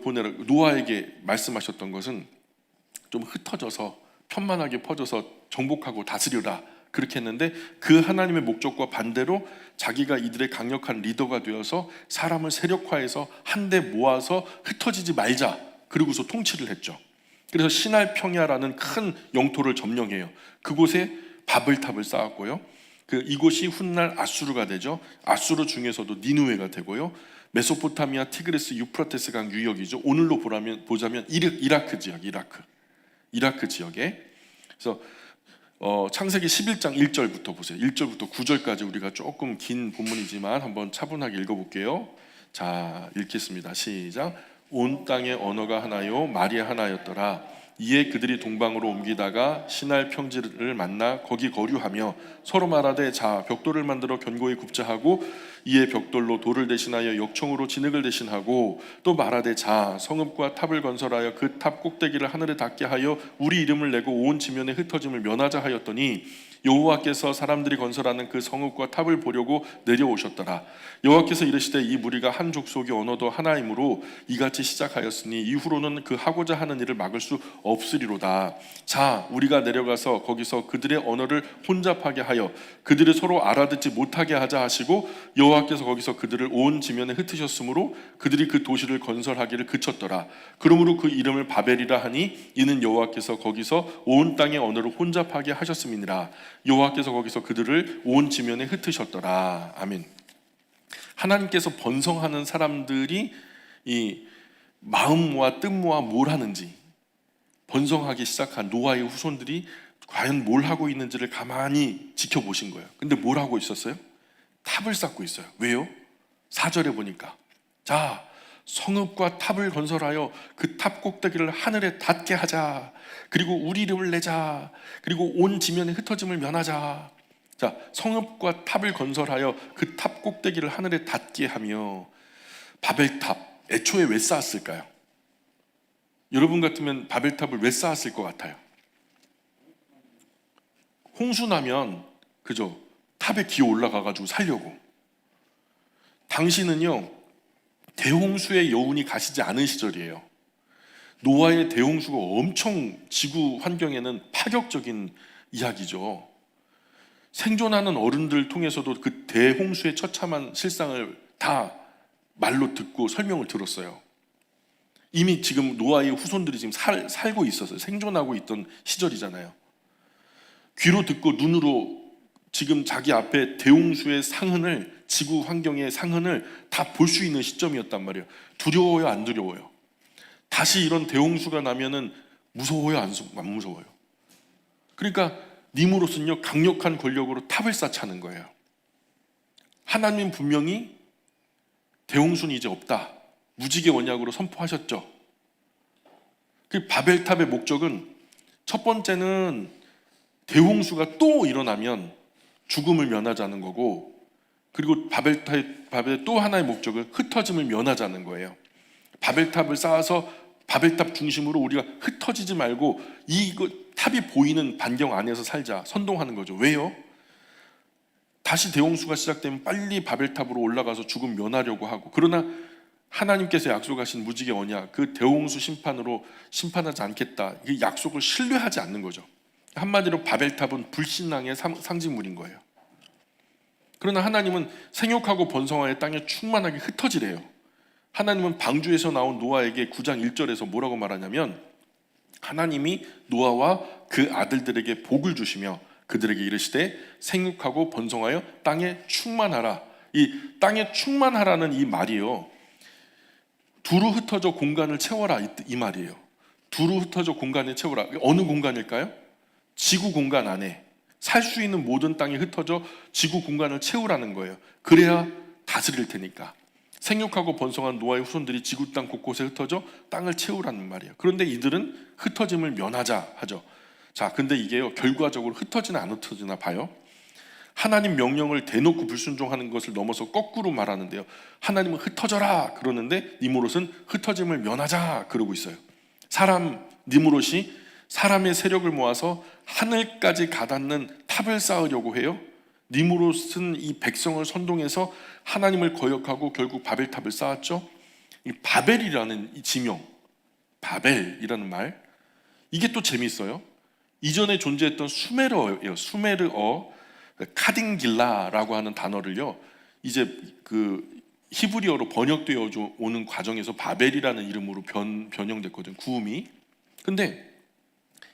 보내라 노아에게 말씀하셨던 것은 좀 흩어져서 편만하게 퍼져서 정복하고 다스려라, 그렇게 했는데 그 하나님의 목적과 반대로 자기가 이들의 강력한 리더가 되어서 사람을 세력화해서 한데 모아서 흩어지지 말자, 그러고서 통치를 했죠. 그래서 시날 평야라는 큰 영토를 점령해요. 그곳에 바벨탑을 쌓았고요. 이곳이 훗날 아수르가 되죠. 아수르 중에서도 니느웨가 되고요. 메소포타미아, 티그리스, 유프라테스 강 유역이죠. 오늘로 보자면 이라크 지역, 이라크 지역에. 그래서 창세기 11장 1절부터 보세요. 1절부터 9절까지 우리가 조금 긴 본문이지만 한번 차분하게 읽어볼게요. 자, 읽겠습니다. 시작. 온 땅의 언어가 하나요 말이 하나였더라. 이에 그들이 동방으로 옮기다가 시날 평지를 만나 거기 거류하며 서로 말하되 자 벽돌을 만들어 견고히 굽자 하고 이에 벽돌로 돌을 대신하여 역청으로 진흙을 대신하고 또 말하되 자 성읍과 탑을 건설하여 그 탑 꼭대기를 하늘에 닿게 하여 우리 이름을 내고 온 지면에 흩어짐을 면하자 하였더니 여호와께서 사람들이 건설하는 그 성읍과 탑을 보려고 내려오셨더라. 여호와께서 이르시되 이 무리가 한 족속이 언어도 하나이므로 이같이 시작하였으니 이후로는 그 하고자 하는 일을 막을 수 없으리로다. 자 우리가 내려가서 거기서 그들의 언어를 혼잡하게 하여 그들이 서로 알아듣지 못하게 하자 하시고 여호와께서 거기서 그들을 온 지면에 흩으셨으므로 그들이 그 도시를 건설하기를 그쳤더라. 그러므로 그 이름을 바벨이라 하니 이는 여호와께서 거기서 온 땅의 언어를 혼잡하게 하셨음이니라. 여호와께서 거기서 그들을 온 지면에 흩으셨더라. 아멘. 하나님께서 번성하는 사람들이 이 마음 모아 뜻 모아 뭘 하는지, 번성하기 시작한 노아의 후손들이 과연 뭘 하고 있는지를 가만히 지켜보신 거예요. 근데 뭘 하고 있었어요? 탑을 쌓고 있어요. 왜요? 4절에 보니까 자 성읍과 탑을 건설하여 그 탑 꼭대기를 하늘에 닿게 하자. 그리고 우리 이름을 내자. 그리고 온 지면에 흩어짐을 면하자. 자, 성읍과 탑을 건설하여 그 탑 꼭대기를 하늘에 닿게 하며. 바벨탑 애초에 왜 쌓았을까요? 여러분 같으면 바벨탑을 왜 쌓았을 것 같아요? 홍수 나면 그죠? 탑에 기어 올라가 가지고 살려고. 당시는요 대홍수의 여운이 가시지 않은 시절이에요. 노아의 대홍수가 엄청 지구 환경에는 파격적인 이야기죠. 생존하는 어른들 통해서도 그 대홍수의 처참한 실상을 다 말로 듣고 설명을 들었어요. 이미 지금 노아의 후손들이 지금 살고 있었어요. 생존하고 있던 시절이잖아요. 귀로 듣고 눈으로 지금 자기 앞에 대홍수의 상흔을, 지구 환경의 상흔을 다 볼 수 있는 시점이었단 말이에요. 두려워요, 안 두려워요? 다시 이런 대홍수가 나면은 무서워요, 안 무서워요? 그러니까 니무롯은요 강력한 권력으로 탑을 쌓자는 거예요. 하나님 분명히 대홍수는 이제 없다, 무지개 언약으로 선포하셨죠. 그 바벨탑의 목적은 첫 번째는 대홍수가 또 일어나면 죽음을 면하자는 거고, 그리고 바벨탑의 또 하나의 목적은 흩어짐을 면하자는 거예요. 바벨탑을 쌓아서 바벨탑 중심으로 우리가 흩어지지 말고 이 탑이 보이는 반경 안에서 살자, 선동하는 거죠. 왜요? 다시 대홍수가 시작되면 빨리 바벨탑으로 올라가서 죽음 면하려고 하고, 그러나 하나님께서 약속하신 무지개 언약, 그 대홍수 심판으로 심판하지 않겠다, 이 약속을 신뢰하지 않는 거죠. 한마디로 바벨탑은 불신앙의 상징물인 거예요. 그러나 하나님은 생육하고 번성하여 땅에 충만하게 흩어지래요. 하나님은 방주에서 나온 노아에게 9장 1절에서 뭐라고 말하냐면, 하나님이 노아와 그 아들들에게 복을 주시며 그들에게 이르시되 생육하고 번성하여 땅에 충만하라. 이 땅에 충만하라는 이 말이요, 두루 흩어져 공간을 채워라, 이 말이에요. 두루 흩어져 공간을 채워라. 어느 공간일까요? 지구 공간 안에 살 수 있는 모든 땅이 흩어져 지구 공간을 채우라는 거예요. 그래야 다스릴 테니까. 생육하고 번성한 노아의 후손들이 지구 땅 곳곳에 흩어져 땅을 채우라는 말이에요. 그런데 이들은 흩어짐을 면하자 하죠. 자, 근데 이게요 결과적으로 흩어지나 안 흩어지나 봐요. 하나님 명령을 대놓고 불순종하는 것을 넘어서 거꾸로 말하는데요, 하나님은 흩어져라 그러는데 니무롯은 흩어짐을 면하자 그러고 있어요. 사람 니무롯이 사람의 세력을 모아서 하늘까지 가닿는 탑을 쌓으려고 해요. 니무롯은 이 백성을 선동해서 하나님을 거역하고 결국 바벨탑을 쌓았죠. 이 바벨이라는 이 지명, 바벨이라는 말, 이게 또 재미있어요. 이전에 존재했던 수메르어예요. 수메르어, 카딘길라라고 하는 단어를요, 이제 그 히브리어로 번역되어 오는 과정에서 바벨이라는 이름으로 변형됐거든요. 구음이. 근데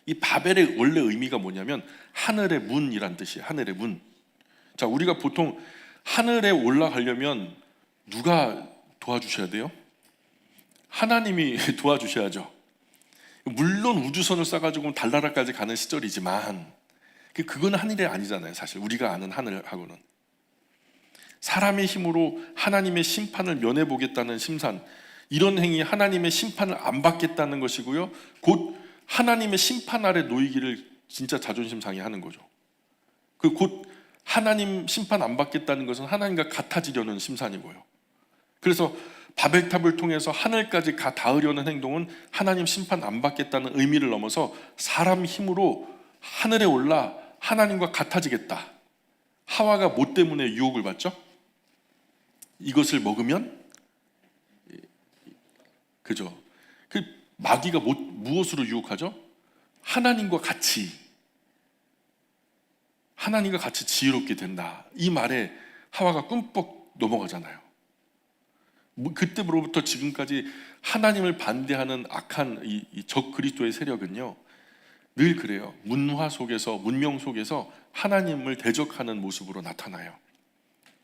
이 바벨의 원래 의미가 뭐냐면 하늘의 문이란 뜻이에요. 하늘의 문. 자, 우리가 보통 하늘에 올라가려면 누가 도와주셔야 돼요? 하나님이 도와주셔야죠. 물론 우주선을 쏴가지고 달나라까지 가는 시절이지만 그건 하늘이 아니잖아요. 사실 우리가 아는 하늘하고는. 사람의 힘으로 하나님의 심판을 면해보겠다는 심산, 이런 행위, 하나님의 심판을 안 받겠다는 것이고요, 곧 하나님의 심판 아래 놓이기를 진짜 자존심 상해하는 거죠. 그 곧 하나님 심판 안 받겠다는 것은 하나님과 같아지려는 심산이고요. 그래서 바벨탑을 통해서 하늘까지 닿으려는 행동은 하나님 심판 안 받겠다는 의미를 넘어서 사람 힘으로 하늘에 올라 하나님과 같아지겠다. 하와가 뭐 때문에 유혹을 받죠? 이것을 먹으면, 그죠? 그 마귀가 무엇으로 유혹하죠? 하나님과 같이 지혜롭게 된다. 이 말에 하와가 꿈뻑 넘어가잖아요. 그때로부터 지금까지 하나님을 반대하는 악한 이 적그리스도의 세력은요, 늘 그래요. 문화 속에서, 문명 속에서 하나님을 대적하는 모습으로 나타나요.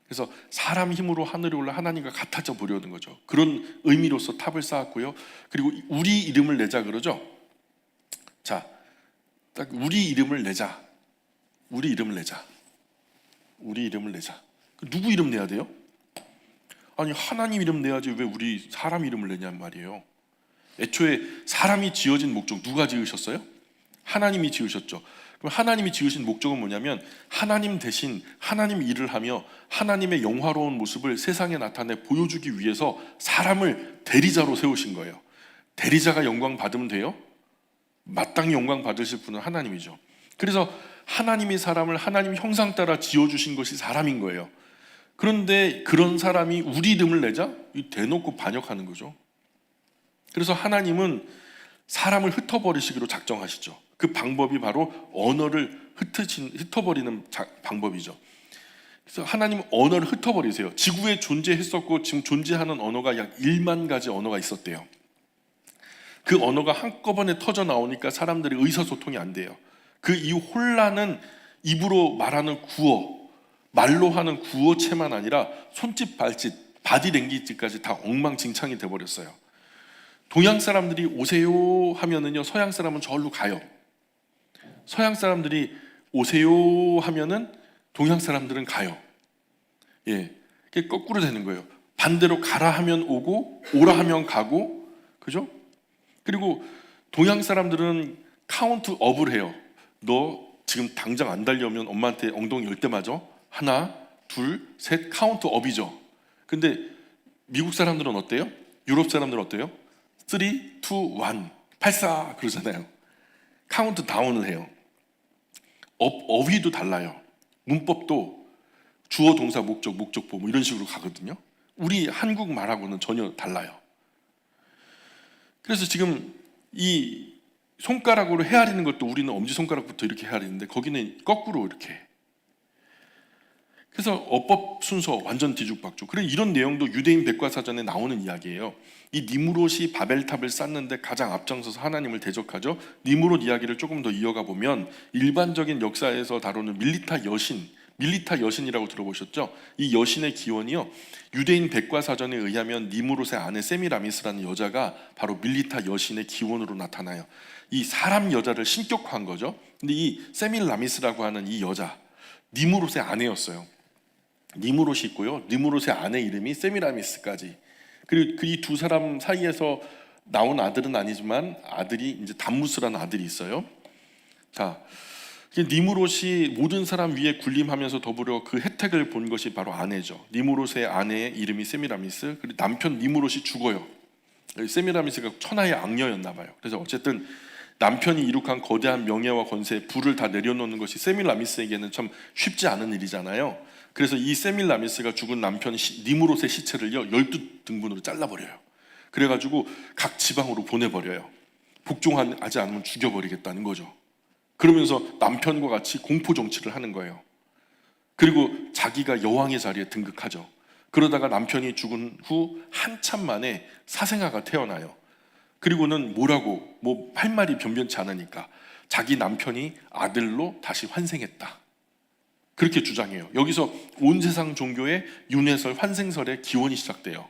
그래서 사람 힘으로 하늘에 올라 하나님과 같아져 보려는 거죠. 그런 의미로서 탑을 쌓았고요. 그리고 우리 이름을 내자 그러죠. 자, 딱 우리 이름을 내자. 우리 이름을 내자. 누구 이름 내야 돼요? 아니, 하나님 이름 내야지 왜 우리 사람 이름을 내냔 말이에요. 애초에 사람이 지어진 목적 누가 지으셨어요? 하나님이 지으셨죠. 그럼 하나님이 지으신 목적은 뭐냐면 하나님 대신 하나님 일을 하며 하나님의 영화로운 모습을 세상에 나타내 보여주기 위해서 사람을 대리자로 세우신 거예요. 대리자가 영광 받으면 돼요? 마땅히 영광 받으실 분은 하나님이죠. 그래서 하나님이 사람을 하나님 형상 따라 지어주신 것이 사람인 거예요. 그런데 그런 사람이 우리 이름을 내자? 대놓고 반역하는 거죠. 그래서 하나님은 사람을 흩어버리시기로 작정하시죠. 그 방법이 바로 언어를 흩어버리는 방법이죠. 그래서 하나님은 언어를 흩어버리세요. 지구에 존재했었고 지금 존재하는 언어가 약 1만 가지 언어가 있었대요. 그 언어가 한꺼번에 터져 나오니까 사람들이 의사소통이 안 돼요. 그 이 혼란은 입으로 말하는 구어, 말로 하는 구어체만 아니라 손짓, 발짓, 바디랭귀지까지 다 엉망진창이 돼버렸어요. 동양 사람들이 오세요 하면은요, 서양 사람은 저리로 가요. 서양 사람들이 오세요 하면은 동양 사람들은 가요. 예, 그게 거꾸로 되는 거예요. 반대로 가라 하면 오고 오라 하면 가고, 그죠? 그리고 동양 사람들은 카운트 업을 해요. 너 지금 당장 안 달려오면 엄마한테 엉덩이 10대 맞아. 하나, 둘, 셋, 카운트 업이죠. 근데 미국 사람들은 어때요? 유럽 사람들은 어때요? 3, 2, 1, 발사 그러잖아요. 카운트 다운을 해요. 어휘도 달라요. 문법도 주어, 동사, 목적, 목적보 뭐 이런 식으로 가거든요. 우리 한국 말하고는 전혀 달라요. 그래서 지금 이 손가락으로 헤아리는 것도 우리는 엄지손가락부터 이렇게 헤아리는데 거기는 거꾸로 이렇게. 그래서 어법 순서 완전 뒤죽박죽. 그래, 이런 내용도 유대인 백과사전에 나오는 이야기예요. 이 니무롯이 바벨탑을 쌓는데 가장 앞장서서 하나님을 대적하죠. 니무롯 이야기를 조금 더 이어가 보면 일반적인 역사에서 다루는 밀리타 여신이라고 들어보셨죠? 이 여신의 기원이요, 유대인 백과사전에 의하면 니무롯의 아내 세미라미스라는 여자가 바로 밀리타 여신의 기원으로 나타나요. 이 사람 여자를 신격화한 거죠. 근데 이 세밀라미스라고 하는 이 여자, 니무롯의 아내였어요. 니무롯이 있고요, 니무롯의 아내 이름이 세미라미스까지. 그리고 이 두 사람 사이에서 나온 아들은 아니지만 아들이 이제 담무스라는 아들이 있어요. 자, 니무롯이 모든 사람 위에 군림하면서 더불어 그 혜택을 본 것이 바로 아내죠. 니무롯의 아내의 이름이 세미라미스. 그리고 남편 니무롯이 죽어요. 세미라미스가 천하의 악녀였나 봐요. 그래서 어쨌든 남편이 이룩한 거대한 명예와 권세, 부를 다 내려놓는 것이 세밀라미스에게는 참 쉽지 않은 일이잖아요. 그래서 이 세밀라미스가 죽은 남편 니무롯의 시체를요 12등분으로 잘라버려요. 그래가지고 각 지방으로 보내버려요. 복종하지 않으면 죽여버리겠다는 거죠. 그러면서 남편과 같이 공포 정치를 하는 거예요. 그리고 자기가 여왕의 자리에 등극하죠. 그러다가 남편이 죽은 후 한참 만에 사생아가 태어나요. 그리고는 뭐라고 뭐 할 말이 변변치 않으니까 자기 남편이 아들로 다시 환생했다, 그렇게 주장해요. 여기서 온 세상 종교의 윤회설, 환생설의 기원이 시작돼요.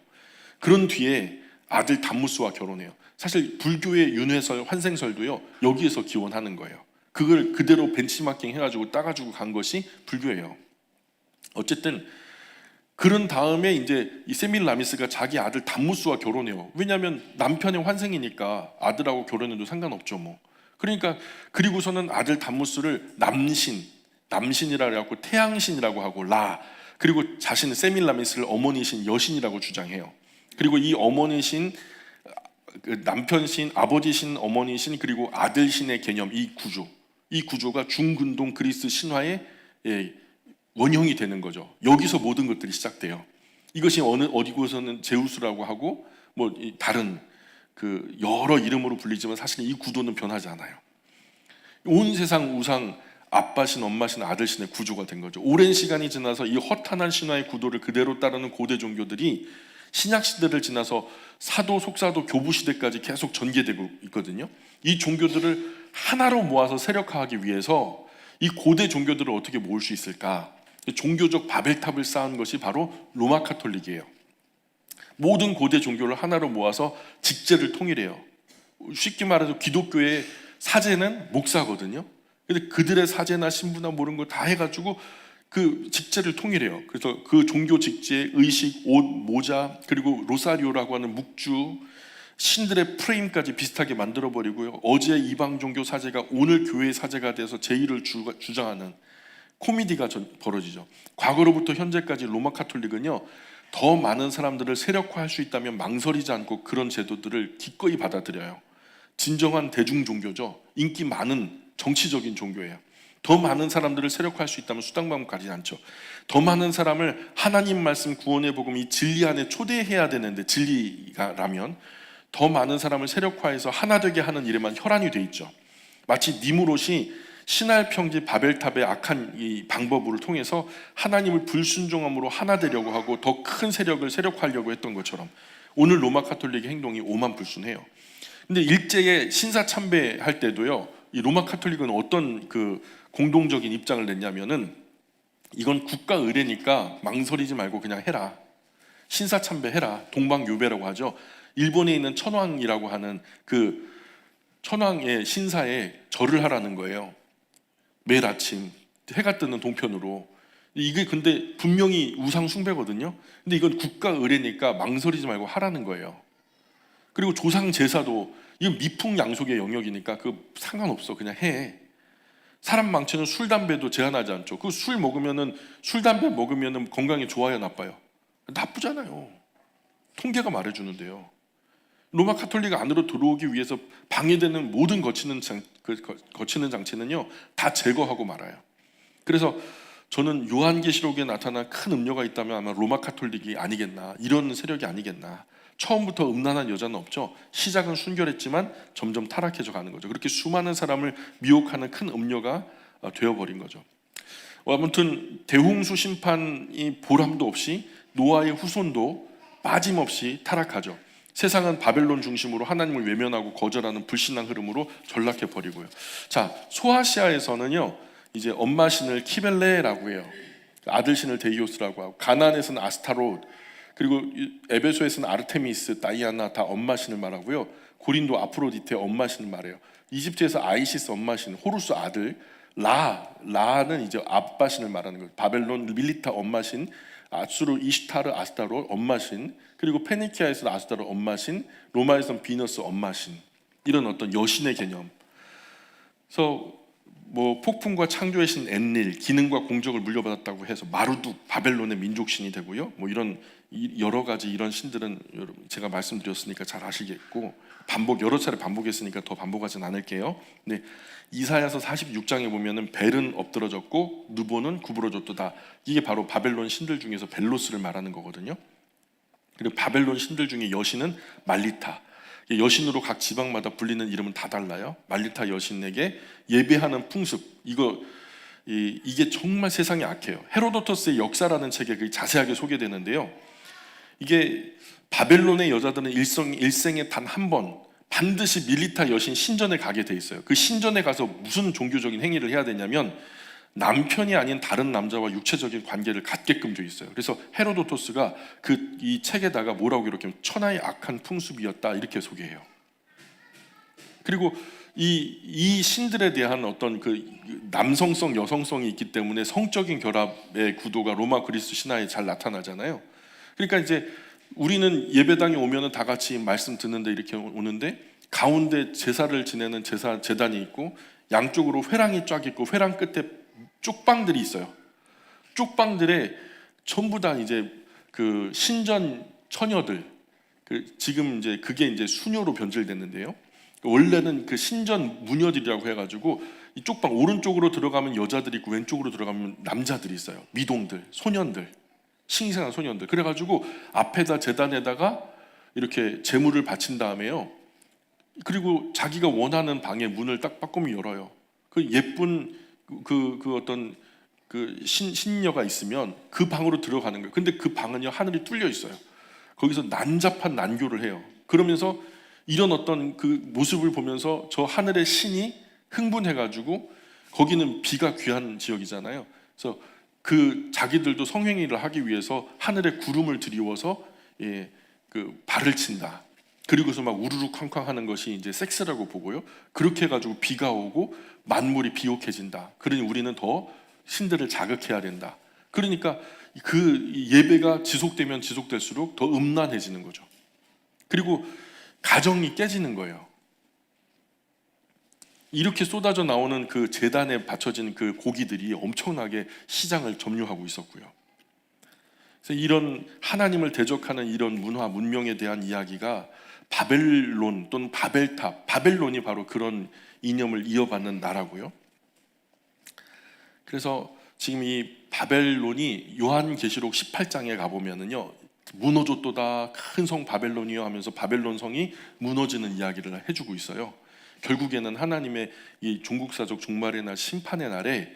그런 뒤에 아들 담무스와 결혼해요. 사실 불교의 윤회설, 환생설도요 여기에서 기원하는 거예요. 그걸 그대로 벤치마킹 해가지고 따가지고 간 것이 불교예요. 어쨌든 그런 다음에 이제 이 세밀라미스가 자기 아들 담무스와 결혼해요. 왜냐하면 남편의 환생이니까 아들하고 결혼해도 상관없죠 뭐. 그러니까 그리고서는 아들 담무스를 남신이라고 하고 태양신이라고 하고 그리고 자신은 세밀라미스를 어머니신 여신이라고 주장해요. 그리고 이 어머니신, 남편신, 아버지신, 어머니신, 그리고 아들신의 개념, 이 구조가 중근동 그리스 신화의 원형이 되는 거죠. 여기서 모든 것들이 시작돼요. 이것이 어디고서는 제우스라고 하고 뭐 다른 그 여러 이름으로 불리지만 사실 이 구도는 변하지 않아요. 온 세상 우상, 아빠신, 엄마신, 아들신의 구조가 된 거죠. 오랜 시간이 지나서 이 허탄한 신화의 구도를 그대로 따르는 고대 종교들이 신약 시대를 지나서 사도, 속사도, 교부 시대까지 계속 전개되고 있거든요. 이 종교들을 하나로 모아서 세력화하기 위해서 이 고대 종교들을 어떻게 모을 수 있을까? 종교적 바벨탑을 쌓은 것이 바로 로마 카톨릭이에요. 모든 고대 종교를 하나로 모아서 직제를 통일해요. 쉽게 말해서 기독교의 사제는 목사거든요. 근데 그들의 사제나 신부나 모르는 거 다 해가지고 그 직제를 통일해요. 그래서 그 종교 직제, 의식, 옷, 모자, 그리고 로사리오라고 하는 묵주, 신들의 프레임까지 비슷하게 만들어버리고요. 어제 이방 종교 사제가 오늘 교회 사제가 돼서 제의를 주장하는 코미디가 벌어지죠. 과거로부터 현재까지 로마 카톨릭은요, 더 많은 사람들을 세력화할 수 있다면 망설이지 않고 그런 제도들을 기꺼이 받아들여요. 진정한 대중 종교죠. 인기 많은 정치적인 종교예요. 더 많은 사람들을 세력화할 수 있다면 수당방법 가리지 않죠. 더 많은 사람을 하나님 말씀, 구원의 복음, 이 진리 안에 초대해야 되는데, 진리가라면 더 많은 사람을 세력화해서 하나 되게 하는 일에만 혈안이 돼 있죠. 마치 니무롯이 신할 평지 바벨탑의 악한 이 방법을 통해서 하나님을 불순종함으로 하나 되려고 하고 더 큰 세력을 세력화하려고 했던 것처럼 오늘 로마 카톨릭의 행동이 오만불순해요. 근데 일제에 신사 참배할 때도요, 이 로마 카톨릭은 어떤 그 공동적인 입장을 냈냐면은 이건 국가 의례니까 망설이지 말고 그냥 해라. 신사 참배해라. 동방요배라고 하죠. 일본에 있는 천황이라고 하는 그 천황의 신사에 절을 하라는 거예요. 매일 아침 해가 뜨는 동편으로. 이게 근데 분명히 우상 숭배거든요. 근데 이건 국가 의례니까 망설이지 말고 하라는 거예요. 그리고 조상 제사도 이건 미풍양속의 영역이니까 그 상관없어, 그냥 해. 사람 망치는 술 담배도 제한하지 않죠. 그 술 담배 먹으면은 건강에 좋아요, 나빠요? 나쁘잖아요. 통계가 말해주는데요. 로마 카톨릭 안으로 들어오기 위해서 방해되는 모든 거치는 장치는요 다 제거하고 말아요. 그래서 저는 요한계시록에 나타난 큰 음녀가 있다면 아마 로마 카톨릭이 아니겠나, 이런 세력이 아니겠나. 처음부터 음란한 여자는 없죠. 시작은 순결했지만 점점 타락해져 가는 거죠. 그렇게 수많은 사람을 미혹하는 큰 음녀가 되어버린 거죠. 아무튼 대홍수 심판이 보람도 없이 노아의 후손도 빠짐없이 타락하죠. 세상은 바벨론 중심으로 하나님을 외면하고 거절하는 불신앙 흐름으로 전락해 버리고요. 자, 소아시아에서는요 이제 엄마 신을 키벨레라고 해요. 아들 신을 데이오스라고 하고, 가나안에서는 아스타롯, 그리고 에베소에서는 아르테미스, 다이아나, 다 엄마 신을 말하고요. 고린도 아프로디테 엄마 신을 말해요. 이집트에서 아이시스 엄마 신, 호루스 아들, 라는 이제 아빠 신을 말하는 거예요. 바벨론 밀리타 엄마 신, 아수르 이슈타르 아스타롯 엄마 신, 그리고 페니키아에서는 아스타롯 엄마 신, 로마에서는 비너스 엄마 신, 이런 어떤 여신의 개념. 그래서 뭐 폭풍과 창조의 신 엔릴, 기능과 공적을 물려받았다고 해서 마루둑 바벨론의 민족신이 되고요. 뭐 이런 여러 가지 이런 신들은 여러분 제가 말씀드렸으니까 잘 아시겠고 여러 차례 반복했으니까 더 반복하진 않을게요. 네, 이사야서 46장에 보면은 벨은 엎드러졌고 누보는 구부러졌도다. 이게 바로 바벨론 신들 중에서 벨로스를 말하는 거거든요. 그리고 바벨론 신들 중에 여신은 말리타. 여신으로 각 지방마다 불리는 이름은 다 달라요. 말리타 여신에게 예배하는 풍습, 이게 정말 세상에 악해요. 헤로도토스의 역사라는 책에 그게 자세하게 소개되는데요. 이게 바벨론의 여자들은 일생에 단 한 번 반드시 밀리타 여신 신전에 가게 돼 있어요. 그 신전에 가서 무슨 종교적인 행위를 해야 되냐면 남편이 아닌 다른 남자와 육체적인 관계를 갖게끔 돼 있어요. 그래서 헤로도토스가 이 책에다가 뭐라고 이렇게 천하의 악한 풍습이었다 이렇게 소개해요. 그리고 이 신들에 대한 어떤 그 남성성, 여성성이 있기 때문에 성적인 결합의 구도가 로마 그리스 신화에 잘 나타나잖아요. 그러니까 이제 우리는 예배당에 오면은 다 같이 말씀 듣는데 이렇게 오는데 가운데 제사를 지내는 제단이 있고 양쪽으로 회랑이 쫙 있고 회랑 끝에 쪽방들이 있어요. 쪽방들에 전부 다 이제 그 신전 처녀들, 지금 이제 그게 이제 수녀로 변질됐는데요. 원래는 그 신전 무녀들이라고 해가지고 이 쪽방 오른쪽으로 들어가면 여자들이 있고 왼쪽으로 들어가면 남자들이 있어요. 미동들, 소년들, 싱생한 소년들. 그래가지고 앞에다 제단에다가 이렇게 제물을 바친 다음에요. 그리고 자기가 원하는 방에 문을 딱 빠꼼히 열어요. 그 예쁜 어떤 신녀가 있으면 그 방으로 들어가는 거예요. 근데 그 방은요 하늘이 뚫려 있어요. 거기서 난잡한 난교를 해요. 그러면서 이런 어떤 그 모습을 보면서 저 하늘의 신이 흥분해가지고 거기는 비가 귀한 지역이잖아요. 그래서 자기들도 성행위를 하기 위해서 하늘에 구름을 드리워서 발을 친다. 그리고서 막 우르르 쾅쾅 하는 것이 이제 섹스라고 보고요. 그렇게 해가지고 비가 오고 만물이 비옥해진다. 그러니 우리는 더 신들을 자극해야 된다. 그러니까 그 예배가 지속되면 지속될수록 더 음란해지는 거죠. 그리고 가정이 깨지는 거예요. 이렇게 쏟아져 나오는 그 제단에 바쳐진 그 고기들이 엄청나게 시장을 점유하고 있었고요. 그래서 이런 하나님을 대적하는 이런 문화, 문명에 대한 이야기가 바벨론 또는 바벨탑, 바벨론이 바로 그런 이념을 이어받는 나라고요. 그래서 지금 이 바벨론이 요한계시록 18장에 가보면은요, 무너졌도다 큰 성 바벨론이요 하면서 바벨론 성이 무너지는 이야기를 해주고 있어요. 결국에는 하나님의 이 종국사적 종말의 날, 심판의 날에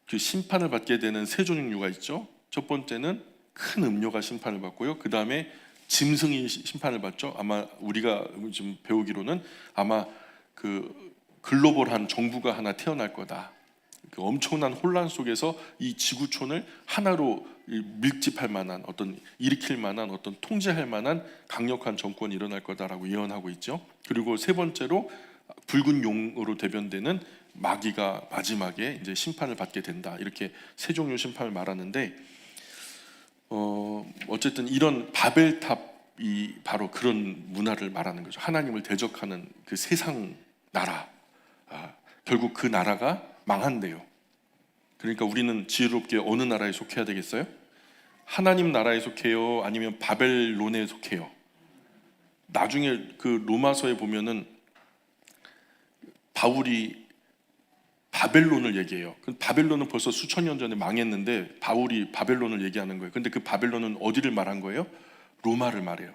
그 심판을 받게 되는 세 종류가 있죠. 첫 번째는 큰 음료가 심판을 받고요. 그 다음에 짐승이 심판을 받죠. 아마 우리가 지금 배우기로는 아마 그 글로벌한 정부가 하나 태어날 거다. 그 엄청난 혼란 속에서 이 지구촌을 하나로 밀집할 만한 일으킬 만한 통제할 만한 강력한 정권이 일어날 거다라고 예언하고 있죠. 그리고 세 번째로 붉은 용으로 대변되는 마귀가 마지막에 이제 심판을 받게 된다. 이렇게 세 종류 심판을 말하는데 어쨌든 이런 바벨탑이 바로 그런 문화를 말하는 거죠. 하나님을 대적하는 그 세상 나라. 결국 그 나라가 망한대요. 그러니까 우리는 지혜롭게 어느 나라에 속해야 되겠어요? 하나님 나라에 속해요? 아니면 바벨론에 속해요? 나중에 그 로마서에 보면은 바울이 바벨론을 얘기해요. 바벨론은 벌써 수천 년 전에 망했는데 바울이 바벨론을 얘기하는 거예요. 근데 그 바벨론은 어디를 말한 거예요? 로마를 말해요.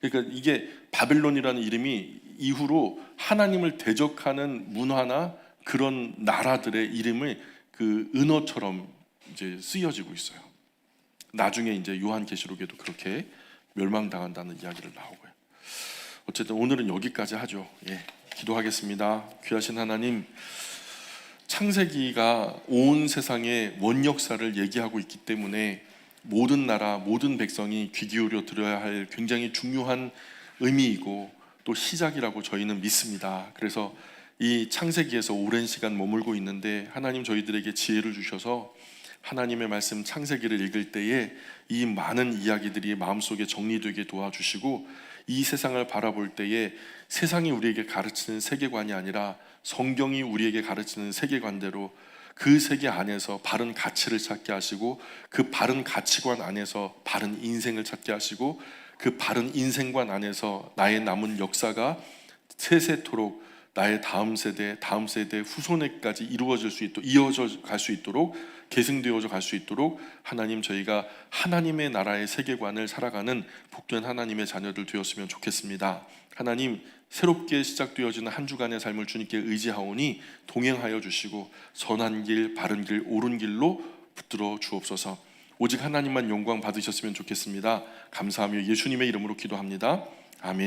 그러니까 이게 바벨론이라는 이름이 이후로 하나님을 대적하는 문화나 그런 나라들의 이름을 그 은어처럼 이제 쓰여지고 있어요. 나중에 이제 요한계시록에도 그렇게 멸망당한다는 이야기를 나오고요. 어쨌든 오늘은 여기까지 하죠. 기도하겠습니다. 귀하신 하나님, 창세기가 온 세상의 원역사를 얘기하고 있기 때문에 모든 나라, 모든 백성이 귀 기울여 들어야 할 굉장히 중요한 의미이고 또 시작이라고 저희는 믿습니다. 그래서 이 창세기에서 오랜 시간 머물고 있는데 하나님 저희들에게 지혜를 주셔서 하나님의 말씀 창세기를 읽을 때에 이 많은 이야기들이 마음속에 정리되게 도와주시고 이 세상을 바라볼 때에 세상이 우리에게 가르치는 세계관이 아니라 성경이 우리에게 가르치는 세계관대로 그 세계 안에서 바른 가치를 찾게 하시고 그 바른 가치관 안에서 바른 인생을 찾게 하시고 그 바른 인생관 안에서 나의 남은 역사가 세세토록 나의 다음 세대 후손에까지 이루어질 수 있도록 이어져 갈 수 있도록 계승되어져 갈 수 있도록 하나님 저희가 하나님의 나라의 세계관을 살아가는 복된 하나님의 자녀들 되었으면 좋겠습니다. 하나님 새롭게 시작되어지는 한 주간의 삶을 주님께 의지하오니 동행하여 주시고 선한 길, 바른 길, 옳은 길로 붙들어 주옵소서. 오직 하나님만 영광 받으셨으면 좋겠습니다. 감사하며 예수님의 이름으로 기도합니다. 아멘.